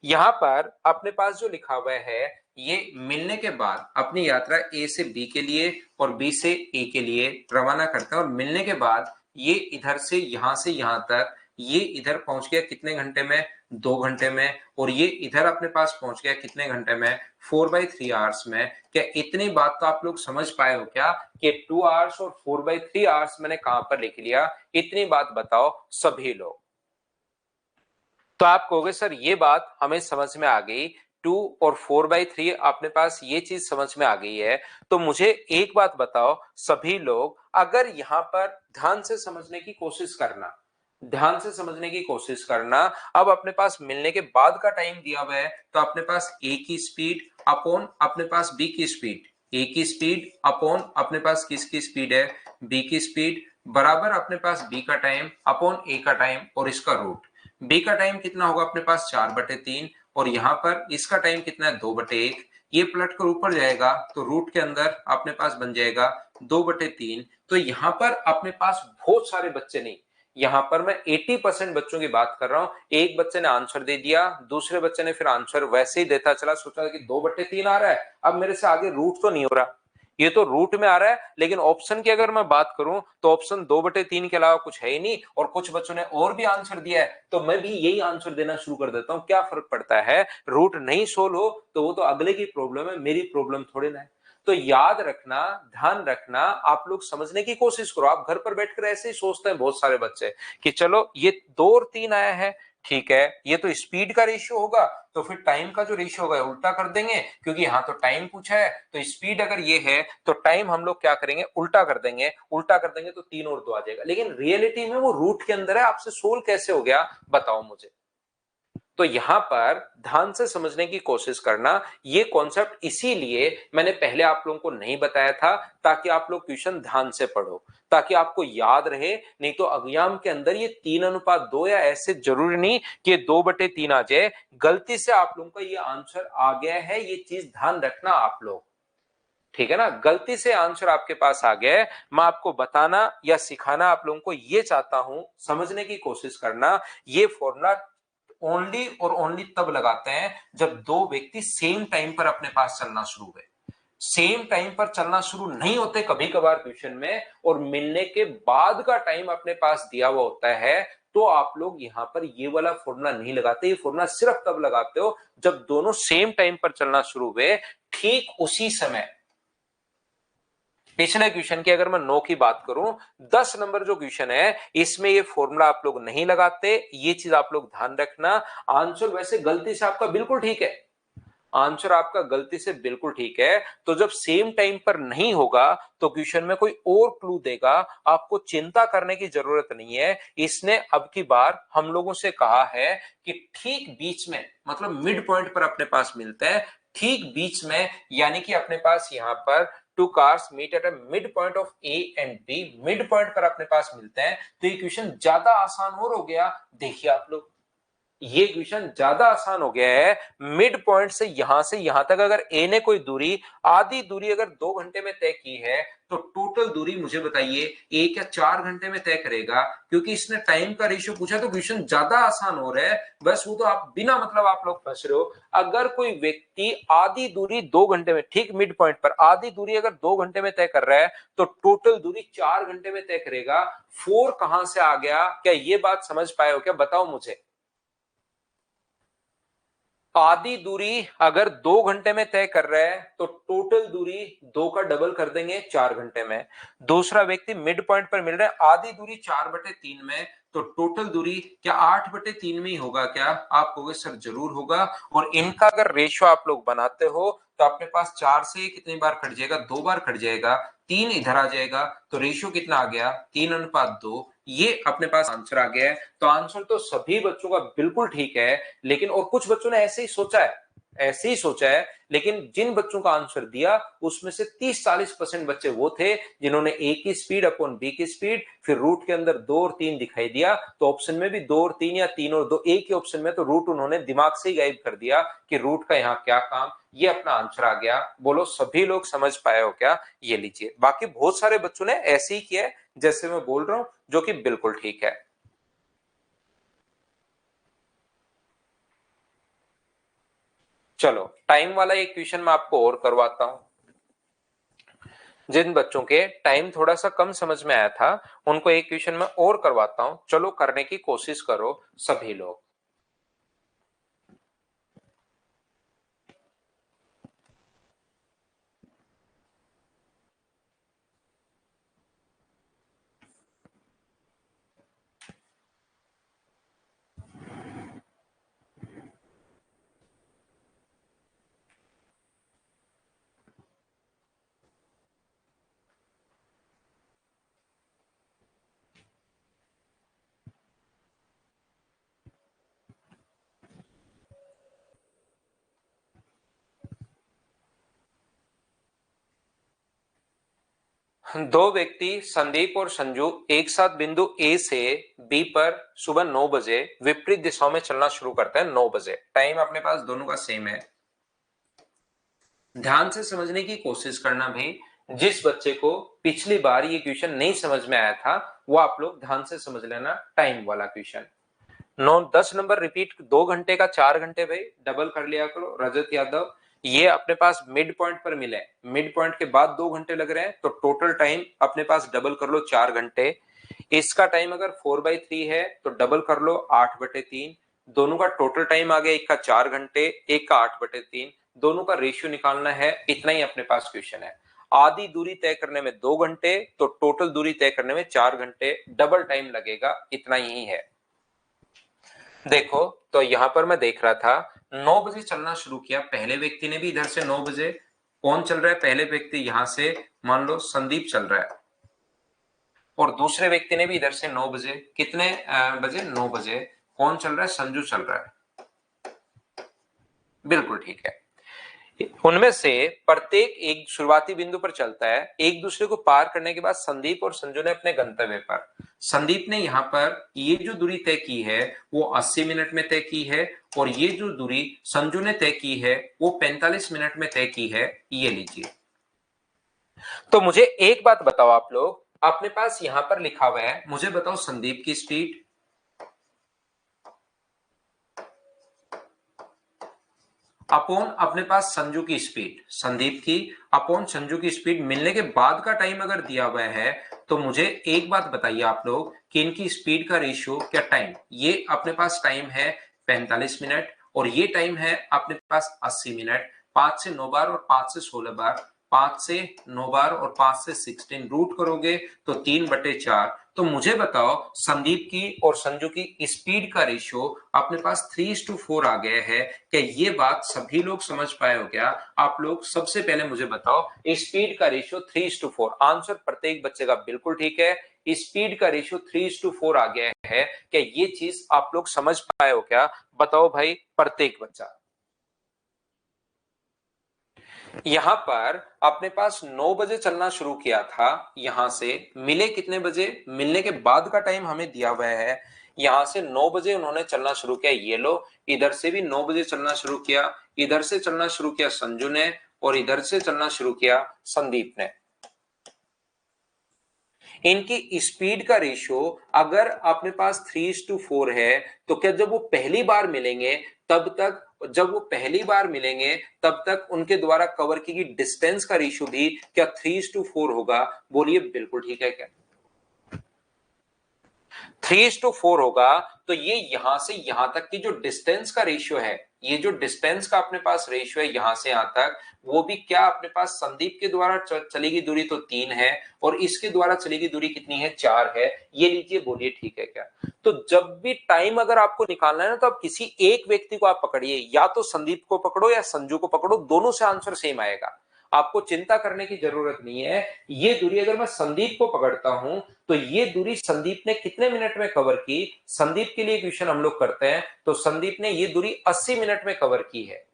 यहां पर अपने पास जो लिखा हुआ है ये मिलने के बाद अपनी यात्रा ए से बी के लिए और बी से ए के लिए रवाना करते हैं, और मिलने के बाद ये इधर से यहां तक, ये इधर पहुंच गया कितने घंटे में? 2 घंटे में। और ये इधर अपने पास पहुंच गया कितने घंटे में? 4/3 आवर्स में। क्या इतनी बात तो आप लोग समझ पाए हो क्या कि 2 आवर्स और 4/3 आवर्स मैंने कहां पर लिख लिया? इतनी बात बताओ सभी लोग। तो आप कहोगे सर ये बात हमें समझ में आ गई, 2 और 4/3 अपने पास ये चीज समझ में आ गई है, तो मुझे एक बात बताओ सभी लोग, अगर यहां पर ध्यान से समझने की कोशिश करना, ध्यान से समझने की कोशिश करना, अब अपने पास मिलने के बाद का टाइम दिया हुआ है, तो अपने पास ए की स्पीड अपॉन अपने पास बी की स्पीड, ए की स्पीड अपॉन अपने पास किसकी स्पीड है, बी की स्पीड, बराबर अपने पास बी का टाइम अपॉन ए का टाइम और इसका रूट। बी का टाइम कितना होगा अपने पास 4/3 और यहां पर इसका टाइम कितना है 2/1। ये पलट कर ऊपर जाएगा तो रूट के अंदर अपने पास बन जाएगा 2/3। तो यहां पर अपने पास बहुत सारे बच्चे नहीं, यहां पर मैं 80% बच्चों की बात कर रहा हूं। एक बच्चे ने आंसर दे दिया, दूसरे बच्चे ने फिर आंसर वैसे ही देता चला, सोचा कि 2/3 आ रहा है, अब मेरे से आगे रूट तो नहीं हो रहा, ये तो रूट में आ रहा है, लेकिन ऑप्शन की अगर मैं बात करूं तो ऑप्शन 2/3 के अलावा कुछ है ही नहीं, और कुछ बच्चों ने और भी आंसर दिया है, तो मैं भी यही आंसर देना शुरू कर देता हूं। क्या फर्क पड़ता है, रूट नहीं सोल्व हो तो वो तो अगले की प्रॉब्लम है, मेरी प्रॉब्लम थोड़ी ना है। तो याद रखना, ध्यान रखना, आप लोग समझने की कोशिश करो। आप घर पर बैठकर ऐसे ही सोचते हैं बहुत सारे बच्चे कि चलो ये 2 और 3 आया है, ठीक है, ये तो स्पीड का रेशियो होगा, तो फिर टाइम का जो रेशियो होगा उल्टा कर देंगे, क्योंकि यहाँ तो टाइम पूछा है, तो स्पीड अगर ये है तो टाइम हम लोग क्या करेंगे, उल्टा कर देंगे, उल्टा कर देंगे तो 3 और 2 आ जाएगा। लेकिन रियलिटी में वो रूट के अंदर है, आपसे सोल्व कैसे हो गया बताओ मुझे। तो यहां पर ध्यान से समझने की कोशिश करना, ये कॉन्सेप्ट इसीलिए मैंने पहले आप लोगों को नहीं बताया था, ताकि आप लोग क्वेश्चन ध्यान से पढ़ो, ताकि आपको याद रहे। नहीं तो एग्जाम के अंदर ये 3:2 या ऐसे जरूरी नहीं कि ये 2/3 आ जाए, गलती से आप लोगों का ये आंसर आ गया है, ये चीज ध्यान रखना आप लोग, ठीक है ना। गलती से आंसर आपके पास आ गया है, मैं आपको बताना या सिखाना आप लोगों को ये चाहता हूं, समझने की कोशिश करना। ये फॉर्मूला ओनली और ओनली तब लगाते हैं जब दो व्यक्ति सेम टाइम पर अपने पास चलना शुरू हुए। सेम टाइम पर चलना शुरू नहीं होते कभी कभार ट्यूशन में, और मिलने के बाद का टाइम अपने पास दिया हुआ होता है, तो आप लोग यहां पर ये वाला फॉर्मूला नहीं लगाते। ये फॉर्मूला सिर्फ तब लगाते हो जब दोनों सेम टाइम पर चलना शुरू हुए, ठीक उसी समय। पिछले क्वेश्चन की अगर मैं 9 की बात करूं, 10 नंबर जो क्वेश्चन है इसमें ये फॉर्मूला आप लोग नहीं लगाते, ये चीज आप लोग ध्यान रखना। आंसर वैसे गलती से आपका बिल्कुल ठीक है, आंसर आपका गलती से बिल्कुल ठीक है, तो जब सेम टाइम पर नहीं होगा तो क्वेश्चन में कोई और क्लू देगा, आपको चिंता करने की जरूरत नहीं है। इसने अब की बार हम लोगों से कहा है कि ठीक बीच में, मतलब मिड पॉइंट पर अपने पास मिलता है, ठीक बीच में, यानी कि अपने पास यहां पर two cars meet at a mid point of A and B, mid point पर अपने पास मिलते हैं, तो ये क्वेश्चन ज्यादा आसान और हो गया। देखिए आप लोग, ये क्वेश्चन ज्यादा आसान हो गया है। मिड पॉइंट से यहां तक अगर ए ने कोई दूरी, आधी दूरी अगर 2 घंटे में तय की है, तो टोटल दूरी मुझे बताइए ए क्या 4 घंटे में तय करेगा? क्योंकि इसने टाइम का रेशियो पूछा, तो क्वेश्चन ज्यादा आसान हो रहा है। बस वो तो आप बिना मतलब आप लोग फंस रहे हो। अगर कोई व्यक्ति आधी दूरी 2 घंटे में, ठीक मिड पॉइंट पर आधी दूरी अगर 2 घंटे में तय कर रहा है, तो टोटल दूरी 4 घंटे में तय करेगा। 4 कहां से आ गया, क्या ये बात समझ पाए हो क्या, बताओ मुझे। आधी दूरी अगर 2 घंटे में तय कर रहा है, तो टोटल दूरी 2 का डबल कर देंगे 4 घंटे में। दूसरा व्यक्ति मिड पॉइंट पर मिल रहा है, आधी दूरी 4/3 में, तो टोटल दूरी क्या 8/3 में ही होगा क्या? आप कहोगे सर जरूर होगा। और इनका अगर रेशियो आप लोग बनाते हो, तो अपने पास 4 से कितनी बार कट जाएगा, 2 बार कट जाएगा, 3 इधर आ जाएगा, तो रेशियो कितना आ गया, 3:2। ये अपने पास आंसर आ गया है। तो आंसर तो सभी बच्चों का बिल्कुल ठीक है, लेकिन और कुछ बच्चों ने ऐसे ही सोचा है, ऐसे ही सोचा है, लेकिन जिन बच्चों का आंसर दिया उसमें से 30-40% बच्चे वो थे जिन्होंने ए की स्पीड अपॉन बी की स्पीड, फिर रूट के अंदर 2 और 3 दिखाई दिया, तो ऑप्शन में भी 2 और 3 या 3 और 2, एक ही ऑप्शन में, तो रूट उन्होंने दिमाग से ही गायब कर दिया कि रूट का यहाँ क्या काम। ये अपना आंसर आ गया। बोलो सभी लोग समझ पाए हो क्या? ये लीजिए। बाकी बहुत सारे बच्चों ने ऐसे ही किया है जैसे मैं बोल रहा हूं, जो कि बिल्कुल ठीक है। चलो टाइम वाला एक क्वेश्चन मैं आपको और करवाता हूं। जिन बच्चों के टाइम थोड़ा सा कम समझ में आया था, उनको एक क्वेश्चन में और करवाता हूं। चलो करने की कोशिश करो सभी लोग। दो व्यक्ति संदीप और संजू एक साथ बिंदु ए से बी पर सुबह 9 बजे विपरीत दिशाओं में चलना शुरू करते हैं। 9 बजे टाइम अपने पास दोनों का सेम है। ध्यान से समझने की कोशिश करना भाई। जिस बच्चे को पिछली बार ये क्वेश्चन नहीं समझ में आया था वो आप लोग ध्यान से समझ लेना, टाइम वाला क्वेश्चन। 9-10 नंबर रिपीट 2 घंटे का 4 घंटे भाई डबल कर लिया करो। रजत यादव ये अपने पास मिड पॉइंट पर मिले, मिड पॉइंट के बाद 2 घंटे लग रहे हैं तो टोटल टाइम अपने पास डबल कर लो 4 घंटे। इसका टाइम अगर 4/3 है तो डबल कर लो 8/3। दोनों का टोटल टाइम आ गया, एक का 4 घंटे एक का 8/3। दोनों का रेशियो निकालना है, इतना ही अपने पास क्वेश्चन है। आधी दूरी तय करने में 2 घंटे तो टोटल दूरी तय करने में 4 घंटे, डबल टाइम लगेगा, इतना ही है। देखो तो यहां पर मैं देख रहा था 9 बजे चलना शुरू किया, पहले व्यक्ति ने भी इधर से 9 बजे। कौन चल रहा है? पहले व्यक्ति यहां से मान लो संदीप चल रहा है और दूसरे व्यक्ति ने भी इधर से 9 बजे। कितने बजे? 9 बजे। कौन चल रहा है? संजू चल रहा है। बिल्कुल ठीक है। उनमें से प्रत्येक एक शुरुआती बिंदु पर चलता है। एक दूसरे को पार करने के बाद संदीप और संजू ने अपने गंतव्य पर, संदीप ने यहाँ पर ये जो दूरी तय की है वो 80 मिनट में तय की है और ये जो दूरी संजू ने तय की है वो 45 मिनट में तय की है। ये लीजिए। तो मुझे एक बात बताओ आप लोग, अपने पास यहां पर लिखा हुआ है, मुझे बताओ संदीप की स्पीड अपॉन अपने पास संजू की स्पीड, संदीप की अपॉन संजू की स्पीड मिलने के बाद का टाइम अगर दिया हुआ है तो मुझे एक बात बताइए आप लोग कि इनकी स्पीड का रेशियो क्या टाइम, ये अपने पास टाइम है 45 मिनट और ये टाइम है अपने पास 80 मिनट। 5 से 9 बार और 5 से 16 बार, 5 से 9 बार और 5 से 16 रूट करोगे तो 3/4। तो मुझे बताओ संदीप की और संजू की स्पीड का रेशियो अपने पास 3:4 आ गया है। क्या ये बात सभी लोग समझ पाए हो? क्या आप लोग सबसे पहले मुझे बताओ, स्पीड का रेशियो 3:4। आंसर प्रत्येक बच्चे का बिल्कुल ठीक है, स्पीड का रेशियो 3:4 आ गया है। क्या ये चीज आप लोग समझ पाए हो? क्या बताओ भाई प्रत्येक बच्चा। यहां पर अपने पास 9 बजे चलना शुरू किया था, यहां से मिले कितने बजे? मिलने के बाद का टाइम हमें दिया हुआ है। यहां से 9 बजे उन्होंने चलना शुरू किया, ये लो। इधर से भी 9 बजे चलना शुरू किया, इधर से चलना शुरू किया संजू ने और इधर से चलना शुरू किया संदीप ने। इनकी स्पीड का रेशियो अगर अपने पास 3:4 है तो क्या जब वो पहली बार मिलेंगे तब तक, जब वो पहली बार मिलेंगे तब तक उनके द्वारा कवर की गई डिस्टेंस का रेशियो भी क्या 3:4 होगा? बोलिए बिल्कुल ठीक है क्या? 3:4 होगा। तो ये यहां से यहां तक की जो डिस्टेंस का रेशियो है, ये जो डिस्टेंस का अपने पास रेशियो है यहां से यहां तक, वो भी क्या अपने पास संदीप के द्वारा चली गई दूरी तो 3 है और इसके द्वारा चली गई दूरी कितनी है? 4 है। ये लीजिए, बोलिए ठीक है क्या? तो जब भी टाइम अगर आपको निकालना है ना तो आप किसी एक व्यक्ति को आप पकड़िए, या तो संदीप को पकड़ो या संजू को पकड़ो, दोनों से आंसर सेम आएगा। आपको चिंता करने की जरूरत नहीं है। ये दूरी अगर मैं संदीप को पकड़ता हूं तो ये दूरी संदीप ने कितने मिनट में कवर की? संदीप के लिए क्वेश्चन हम लोग करते हैं तो संदीप ने ये दूरी 80 मिनट में कवर की है।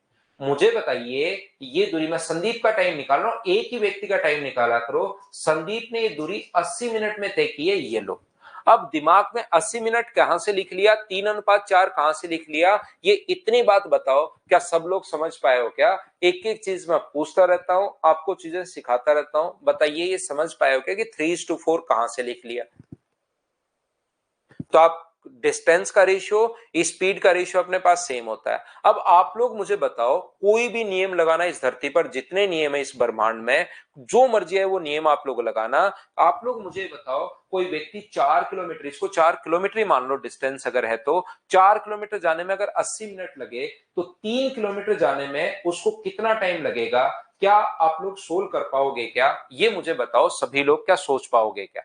मुझे बताइए ये दूरी, मैं संदीप का टाइम निकाल रहा हूं, एक ही व्यक्ति का टाइम निकाला करो। संदीप ने ये दूरी 80 मिनट में तय की है, ये लो। अब दिमाग में 80 मिनट कहां से लिख लिया, 3:4 कहां से लिख लिया, ये इतनी बात बताओ क्या सब लोग समझ पाए हो? क्या एक एक चीज मैं पूछता रहता हूं, आपको चीजें सिखाता रहता हूं, बताइए ये समझ पाए हो क्या कि 3:4 कहां से लिख लिया? तो आप डिस्टेंस का रेशियो, स्पीड का रेशियो अपने पास सेम होता है। अब आप लोग मुझे बताओ, कोई भी नियम लगाना इस धरती पर, जितने नियम है इस ब्रह्मांड में, जो मर्जी है वो नियम आप लोग लगाना। आप लोग मुझे बताओ, कोई व्यक्ति 4 किलोमीटर, इसको 4 किलोमीटर ही मान लो डिस्टेंस अगर है तो, 4 किलोमीटर जाने में अगर 80 मिनट लगे तो 3 किलोमीटर जाने में उसको कितना टाइम लगेगा? क्या आप लोग सोल्व कर पाओगे? क्या ये मुझे बताओ सभी लोग, क्या सोच पाओगे? क्या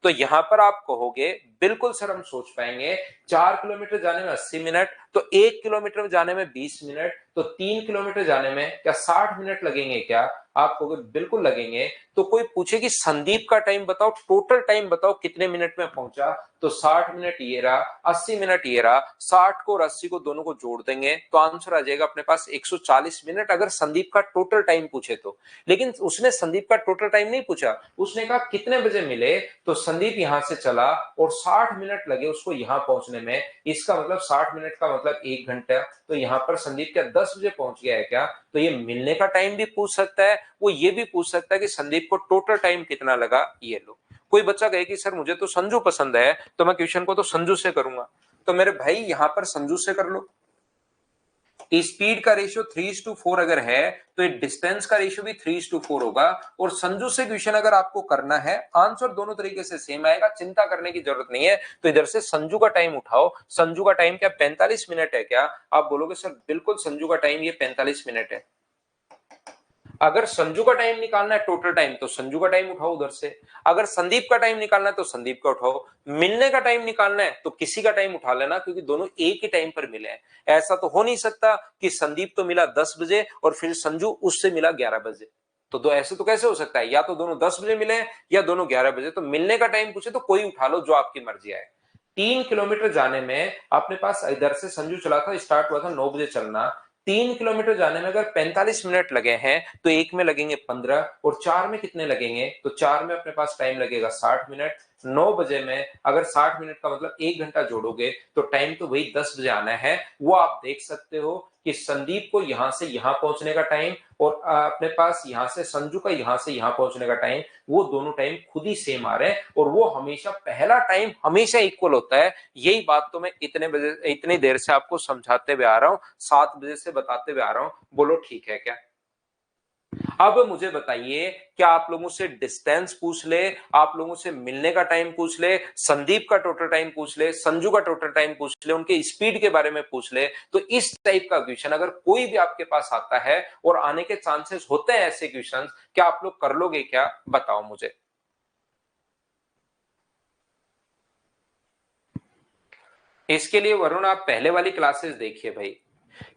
तो यहां पर आप कहोगे बिल्कुल सर हम सोच पाएंगे। 4 किलोमीटर जाने में 80 मिनट, तो 1 किलोमीटर जाने में 20 मिनट, तो 3 किलोमीटर जाने में क्या 60 मिनट लगेंगे क्या? आप कहोगे बिल्कुल लगेंगे। तो कोई पूछे कि संदीप का टाइम बताओ, टोटल टाइम बताओ कितने मिनट में पहुंचा, तो 60 मिनट ये रहा, 80 मिनट ये रहा, 60 को और 80 को दोनों को जोड़ देंगे तो आंसर आ जाएगा अपने पास 140 मिनट, अगर संदीप का टोटल टाइम पूछे तो। लेकिन उसने संदीप का टोटल टाइम नहीं पूछा, उसने कहा कितने बजे मिले, तो संदीप यहां से चला और 60 मिनट लगे उसको यहां पहुंचने में, इसका मतलब 60 मिनट का मतलब 1 घंटा। तो यहां पर संदीप क्या 10 बजे पहुंच गया है क्या? तो ये मिलने का टाइम भी पूछ सकता है, वो ये भी पूछ सकता है कि संदीप को टोटल टाइम कितना लगा। ये लो, कोई बच्चा कहे कि सर मुझे तो संजू पसंद है, तो मैं क्वेश्चन को तो संजू से करूंगा, तो मेरे भाई यहां पर संजू से कर लो। स्पीड का रेशियो 3:4 अगर है तो डिस्टेंस का रेशियो भी 3:4 होगा। और संजू से क्वेश्चन अगर आपको करना है, आंसर दोनों तरीके से सेम आएगा, चिंता करने की जरूरत नहीं है। तो इधर से संजू का टाइम उठाओ, संजू का टाइम क्या 45 मिनट है क्या? आप बोलोगे सर बिल्कुल संजू का टाइम ये 45 मिनट है। अगर संजू का टाइम निकालना है टोटल टाइम, तो संजू का टाइम उठाओ उधर से। अगर संदीप का टाइम निकालना है तो संदीप का उठाओ। मिलने का टाइम निकालना है तो किसी का टाइम उठा लेना, क्योंकि दोनों एक ही टाइम पर मिले हैं। ऐसा तो हो नहीं सकता कि संदीप तो मिला 10 बजे और फिर संजू उससे मिला 11 बजे। तो दो ऐसे तो कैसे हो सकता है? या तो दोनों 10 बजे मिले या दोनों 11 बजे। तो मिलने का टाइम पूछे तो कोई उठा लो, जो आपकी मर्जी आए। 3 किलोमीटर जाने में अपने पास इधर से संजू चला था, स्टार्ट हुआ था 9 बजे चलना, 3 किलोमीटर जाने में अगर 45 मिनट लगे हैं तो एक में लगेंगे 15 और 4 में कितने लगेंगे? तो 4 में अपने पास टाइम लगेगा 60 मिनट। 9 बजे में अगर 60 मिनट का मतलब 1 घंटा जोड़ोगे तो टाइम तो वही 10 बजे आना है। वो आप देख सकते हो कि संदीप को यहां से यहां पहुंचने का टाइम और अपने पास यहां से संजू का यहां से यहां पहुंचने का टाइम, वो दोनों टाइम खुद ही सेम आ रहे हैं और वो हमेशा पहला टाइम हमेशा इक्वल होता है। यही बात तो मैं इतनी देर से आपको समझाते हुए आ रहा हूं, 7 बजे से बताते हुए आ रहा हूं। बोलो ठीक है क्या? अब मुझे बताइए, क्या आप लोगों से डिस्टेंस पूछ ले, आप लोगों से मिलने का टाइम पूछ ले, संदीप का टोटल टाइम पूछ ले, संजू का टोटल टाइम पूछ ले, उनके स्पीड के बारे में पूछ ले, तो इस टाइप का क्वेश्चन अगर कोई भी आपके पास आता है और आने के चांसेस होते हैं ऐसे क्वेश्चन, क्या आप लोग कर लोगे क्या? बताओ मुझे। इसके लिए वरुण आप पहले वाली क्लासेस देखिए भाई,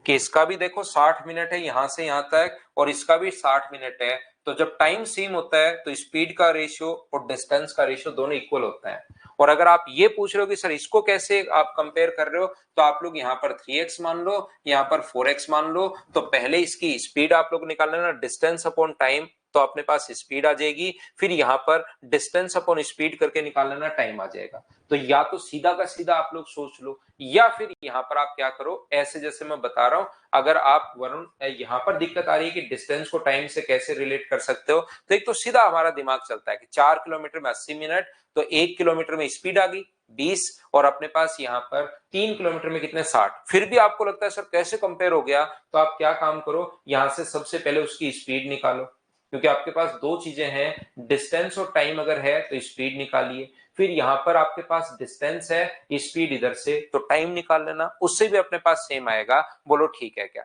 कि इसका भी देखो 60 मिनट है यहां से यहां तक और इसका भी 60 मिनट है। तो जब टाइम सेम होता है तो स्पीड का रेशियो और डिस्टेंस का रेशियो दोनों इक्वल होता है। और अगर आप ये पूछ रहे हो कि सर इसको कैसे आप कंपेयर कर रहे हो, तो आप लोग यहाँ पर 3x मान लो, यहाँ पर 4x मान लो। तो पहले इसकी स्पीड आप लोग निकाल लेना, डिस्टेंस अपॉन टाइम, तो अपने पास स्पीड आ जाएगी। फिर यहाँ पर डिस्टेंस अपॉन स्पीड करके निकाल लेना, टाइम आ जाएगा। तो या तो सीधा का सीधा आप लोग सोच लो, या फिर यहाँ पर आप क्या करो, ऐसे जैसे मैं बता रहा हूं। अगर आप वरुण यहाँ पर दिक्कत आ रही है कि डिस्टेंस को टाइम से कैसे रिलेट कर सकते हो, तो एक तो सीधा हमारा दिमाग चलता है कि 4 किलोमीटर में 80 मिनट, तो 1 किलोमीटर में स्पीड आ गई 20 और अपने पास यहाँ पर 3 किलोमीटर में कितने 60। फिर भी आपको लगता है सर कैसे कंपेयर हो गया, तो आप क्या काम करो, यहां से सबसे पहले उसकी स्पीड निकालो, क्योंकि आपके पास दो चीजें हैं, डिस्टेंस और टाइम अगर है तो स्पीड निकालिए। फिर यहां पर आपके पास डिस्टेंस है, स्पीड इधर से, तो टाइम निकाल लेना, उससे भी अपने पास सेम आएगा। बोलो ठीक है क्या?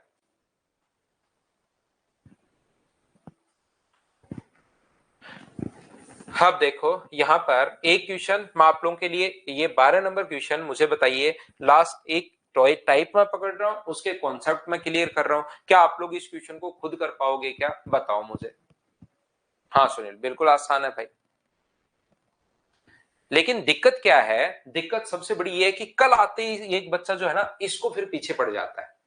अब देखो यहां पर एक क्वेश्चन मैं आप लोगों के लिए, ये 12 नंबर क्वेश्चन, मुझे बताइए लास्ट एक टाइप में पकड़ रहा हूं, उसके कॉन्सेप्ट में क्लियर कर रहा हूं, क्या आप लोग इस क्वेश्चन को खुद कर पाओगे क्या? बताओ मुझे। हाँ सुनील, बिल्कुल आसान है भाई। लेकिन दिक्कत क्या है, दिक्कत सबसे बड़ी ये है कि कल आते ही एक बच्चा जो है ना, इसको फिर पीछे पड़ जाता है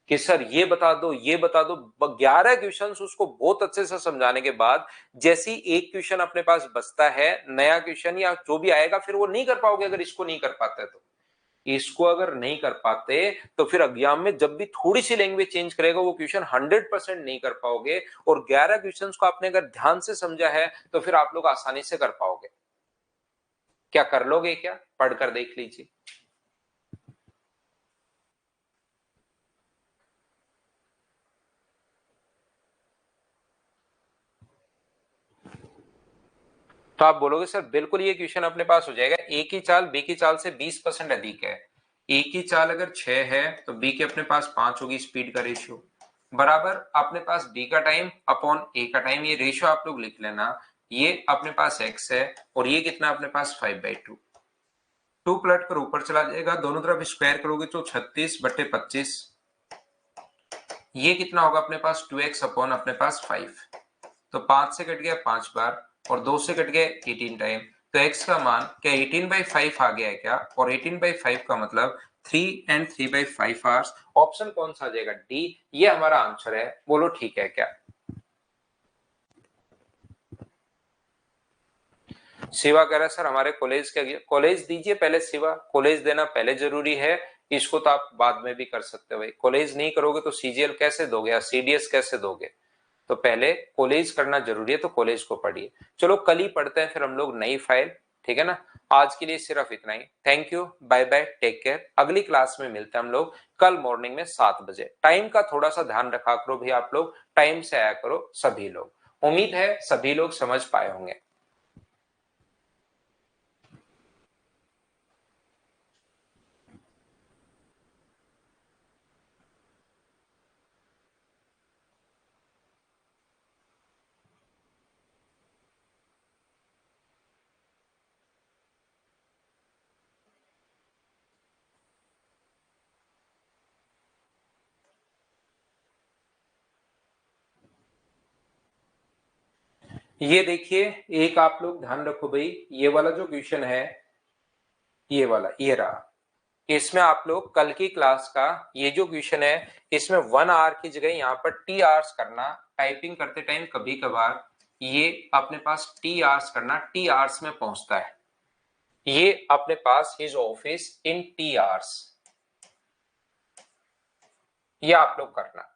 कि सर ये बता दो ये बता दो। 11 क्वेश्चन उसको बहुत अच्छे से समझाने के बाद जैसी एक क्वेश्चन अपने पास बचता है, नया क्वेश्चन या जो भी आएगा, फिर वो नहीं कर पाओगे। अगर इसको नहीं कर पाते तो, इसको अगर नहीं कर पाते तो फिर एग्जाम में जब भी थोड़ी सी लैंग्वेज चेंज करेगा वो क्वेश्चन 100% नहीं कर पाओगे। और 11 क्वेश्चन को आपने अगर ध्यान से समझा है तो फिर आप लोग आसानी से कर पाओगे। क्या कर लोगे क्या? पढ़कर देख लीजिए। तो आप बोलोगे सर बिल्कुल ये क्वेश्चन अपने पास हो जाएगा, ए की चाल बी की चाल से 20% अधिक है। ए की चाल अगर 6 है तो बी के अपने पास 5 होगी स्पीड का रेशियो, बराबर अपने पास बी का टाइम अपॉन ए का टाइम, ये रेशियो आप लोग लिख लेना। ये अपने पास x है और ये कितना अपने पास 5/2। 2 पलट कर ऊपर चला जाएगा, दोनों तरफ स्क्वायर करोगे तो 36/25। ये कितना होगा अपने पास 2x अपॉन अपने पास 5। तो 5 से कट गया 5 बार और 2 से कट गया 18 टाइम। तो x का मान क्या 18/5 आ गया है क्या? और 18/5 का मतलब 3 and 3/5 आवर्स। ऑप्शन कौन सा आ जाएगा? डी, ये हमारा आंसर है। बोलो ठीक है क्या? शिवा कह रहा है सर हमारे कॉलेज क्या गया? कॉलेज दीजिए पहले शिवा, कॉलेज देना पहले जरूरी है, इसको तो आप बाद में भी कर सकते हो भाई। कॉलेज नहीं करोगे तो सीजीएल कैसे दोगे या सीडीएस कैसे दोगे? तो पहले कॉलेज करना जरूरी है, तो कॉलेज को पढ़िए। चलो कल ही पढ़ते हैं फिर हम लोग नई फाइल, ठीक है ना? आज के लिए सिर्फ इतना ही। Thank you, bye bye, take care. अगली क्लास में मिलते हैं हम लोग कल मॉर्निंग में 7 बजे। टाइम का थोड़ा सा ध्यान रखा करो भी, आप लोग टाइम से आया करो सभी लोग। उम्मीद है सभी लोग समझ पाए होंगे। ये देखिए, एक आप लोग ध्यान रखो भाई, ये वाला जो क्वेश्चन है, ये वाला ये रहा, इसमें आप लोग कल की क्लास का ये जो क्वेश्चन है, इसमें 1 आवर की जगह यहाँ पर टी आवर्स करना। टाइपिंग करते टाइम कभी कभार ये अपने पास टी आवर्स करना, टी आवर्स में पहुंचता है। ये अपने पास his office in T hours, ये आप लोग करना।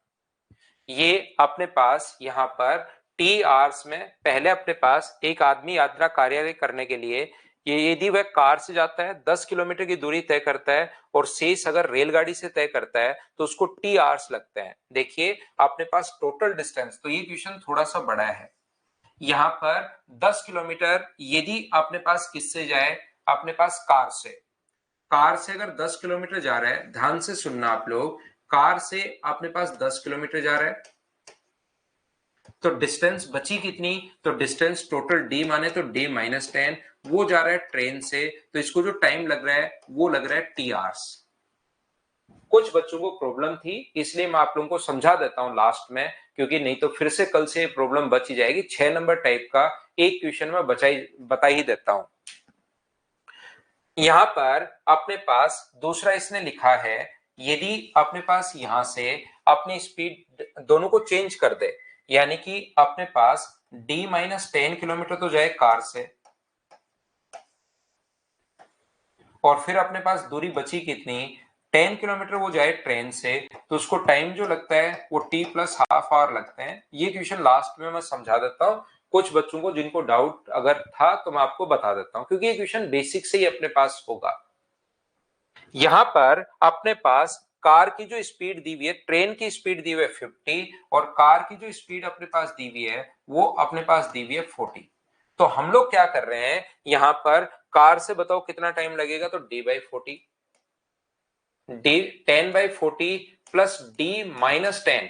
ये अपने पास यहाँ पर टी आवर्स में पहले अपने पास एक आदमी यात्रा कार्यालय करने के लिए, ये यदि वह कार से जाता है 10 किलोमीटर की दूरी तय करता है और शेष अगर रेलगाड़ी से तय करता है तो उसको टी आवर्स लगते हैं। देखिए अपने पास टोटल डिस्टेंस, तो ये क्वेश्चन थोड़ा सा बड़ा है। यहाँ पर 10 किलोमीटर यदि अपने पास किससे जाए, अपने पास कार से, कार से अगर 10 किलोमीटर जा रहा है, ध्यान से सुनना आप लोग, कार से अपने पास 10 किलोमीटर जा रहा है तो डिस्टेंस बची कितनी? तो डिस्टेंस टोटल डी माने तो डी -10, वो जा रहा है ट्रेन से, तो इसको जो टाइम लग रहा है वो लग रहा है टी आवर्स। कुछ बच्चों को प्रॉब्लम थी इसलिए मैं आप लोगों को समझा देता हूं लास्ट में, क्योंकि नहीं तो फिर से कल से प्रॉब्लम बच ही जाएगी। 6 नंबर टाइप का एक क्वेश्चन में बता ही देता हूं। यहां पर अपने पास दूसरा इसने लिखा है, यदि अपने पास यहां से अपनी स्पीड दोनों को चेंज कर दे, यानी कि अपने पास d -10 किलोमीटर तो जाए कार से, और फिर अपने पास दूरी बची कितनी? 10 किलोमीटर वो जाए ट्रेन से, तो उसको टाइम जो लगता है वो t + ½ आवर लगते हैं। ये क्वेश्चन लास्ट में मैं समझा देता हूं, कुछ बच्चों को जिनको डाउट अगर था तो मैं आपको बता देता हूं, क्योंकि ये क्वेश्चन बेसिक से ही अपने पास होगा। यहां पर अपने पास कार की जो स्पीड दी हुई है, ट्रेन की स्पीड दी हुई है 50 और कार की जो स्पीड अपने पास दी हुई है वो अपने पास दी हुई है 40। तो हम लोग क्या कर रहे हैं, यहां पर कार से बताओ कितना टाइम लगेगा, तो d/40, d10/40 plus d-10,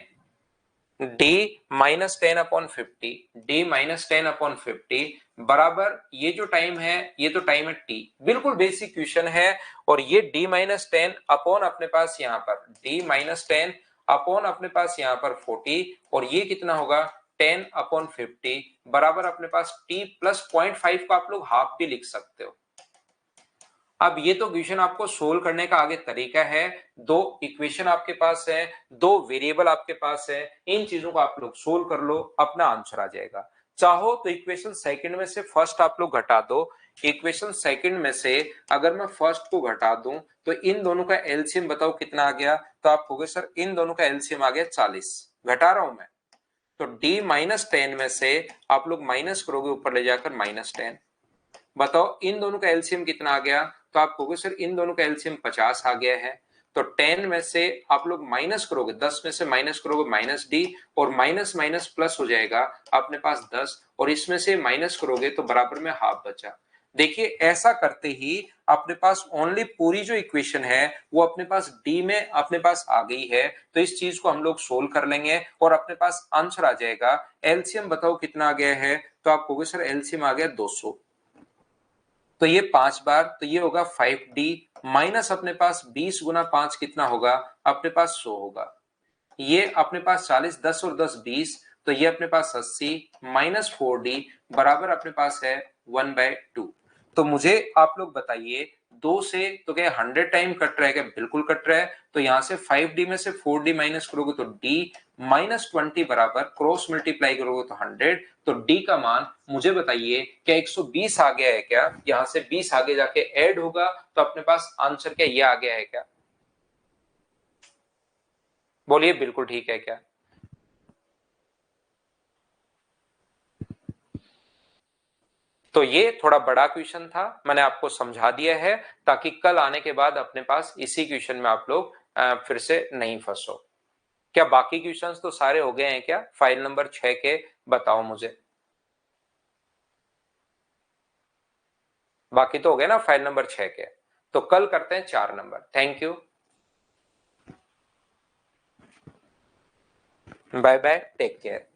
d-10/50, d-10/50 बराबर ये जो टाइम है ये तो टाइम है t, बिल्कुल बेसिक क्वेश्चन है। और ये d-10 अपॉन अपने पास यहाँ पर d-10 अपॉन अपने पास यहाँ पर 40, और ये कितना होगा 10/50 बराबर अपने पास t + 0.5 को आप लोग हाफ भी लिख सकते हो। अब ये तो क्वेश्चन आपको सोल्व करने का आगे तरीका है, दो इक्वेशन आपके पास है, दो वेरिएबल आपके पास है, इन चीजों को आप लोग सोल्व कर लो, अपना आंसर आ जाएगा। चाहो तो इक्वेशन सेकंड में से फर्स्ट आप लोग घटा दो। इक्वेशन सेकंड में से अगर मैं फर्स्ट को घटा दूं तो इन दोनों का एलसीएम बताओ कितना आ गया, तो आप कहोगे सर इन दोनों का एलसीएम आ गया 40। घटा रहा हूं मैं, तो d-10 में से आप लोग माइनस करोगे ऊपर ले जाकर -10। बताओ इन दोनों का एलसीएम कितना आ गया, तो आप कहोगे सर इन दोनों का एलसीएम 50 आ गया है। तो 10 में से आप लोग माइनस करोगे, 10 में से माइनस करोगे -d, और माइनस माइनस प्लस हो जाएगा अपने पास 10, और इसमें से माइनस करोगे तो बराबर में हाफ बचा। देखिए ऐसा करते ही अपने पास ओनली पूरी जो इक्वेशन है वो अपने पास डी में अपने पास आ गई है, तो इस चीज को हम लोग सोल्व कर लेंगे और अपने पास आंसर आ जाएगा। एलसीएम बताओ कितना आ गया है, तो आप कहोगे सर एलसीएम आ गया 200। तो ये 5 बार, तो ये होगा 5d माइनस अपने पास 20 गुना 5 कितना होगा, अपने पास 100 होगा। ये अपने पास 40, 10 और 10 20, तो ये अपने पास 80 माइनस 4d बराबर अपने पास है 1/2। तो मुझे आप लोग बताइए, 2 से तो क्या 100 टाइम कट रहा है क्या, बिल्कुल कट रहा है। तो यहां से 5d में से 4d माइनस करोगे तो d माइनस 20 बराबर क्रॉस मल्टीप्लाई करोगे तो 100। तो d का मान मुझे बताइए क्या 120 आ गया है क्या, यहां से 20 आगे जाके ऐड होगा तो अपने पास आंसर क्या ये आ गया है क्या, बोलिए बिल्कुल ठीक है क्या। तो ये थोड़ा बड़ा क्वेश्चन था, मैंने आपको समझा दिया है ताकि कल आने के बाद अपने पास इसी क्वेश्चन में आप लोग फिर से नहीं फंसो। क्या बाकी क्वेश्चंस तो सारे हो गए हैं क्या, फाइल नंबर 6 के बताओ मुझे। बाकी तो हो गए ना फाइल नंबर 6 के, तो कल करते हैं 4 number. Thank you, bye bye, take care.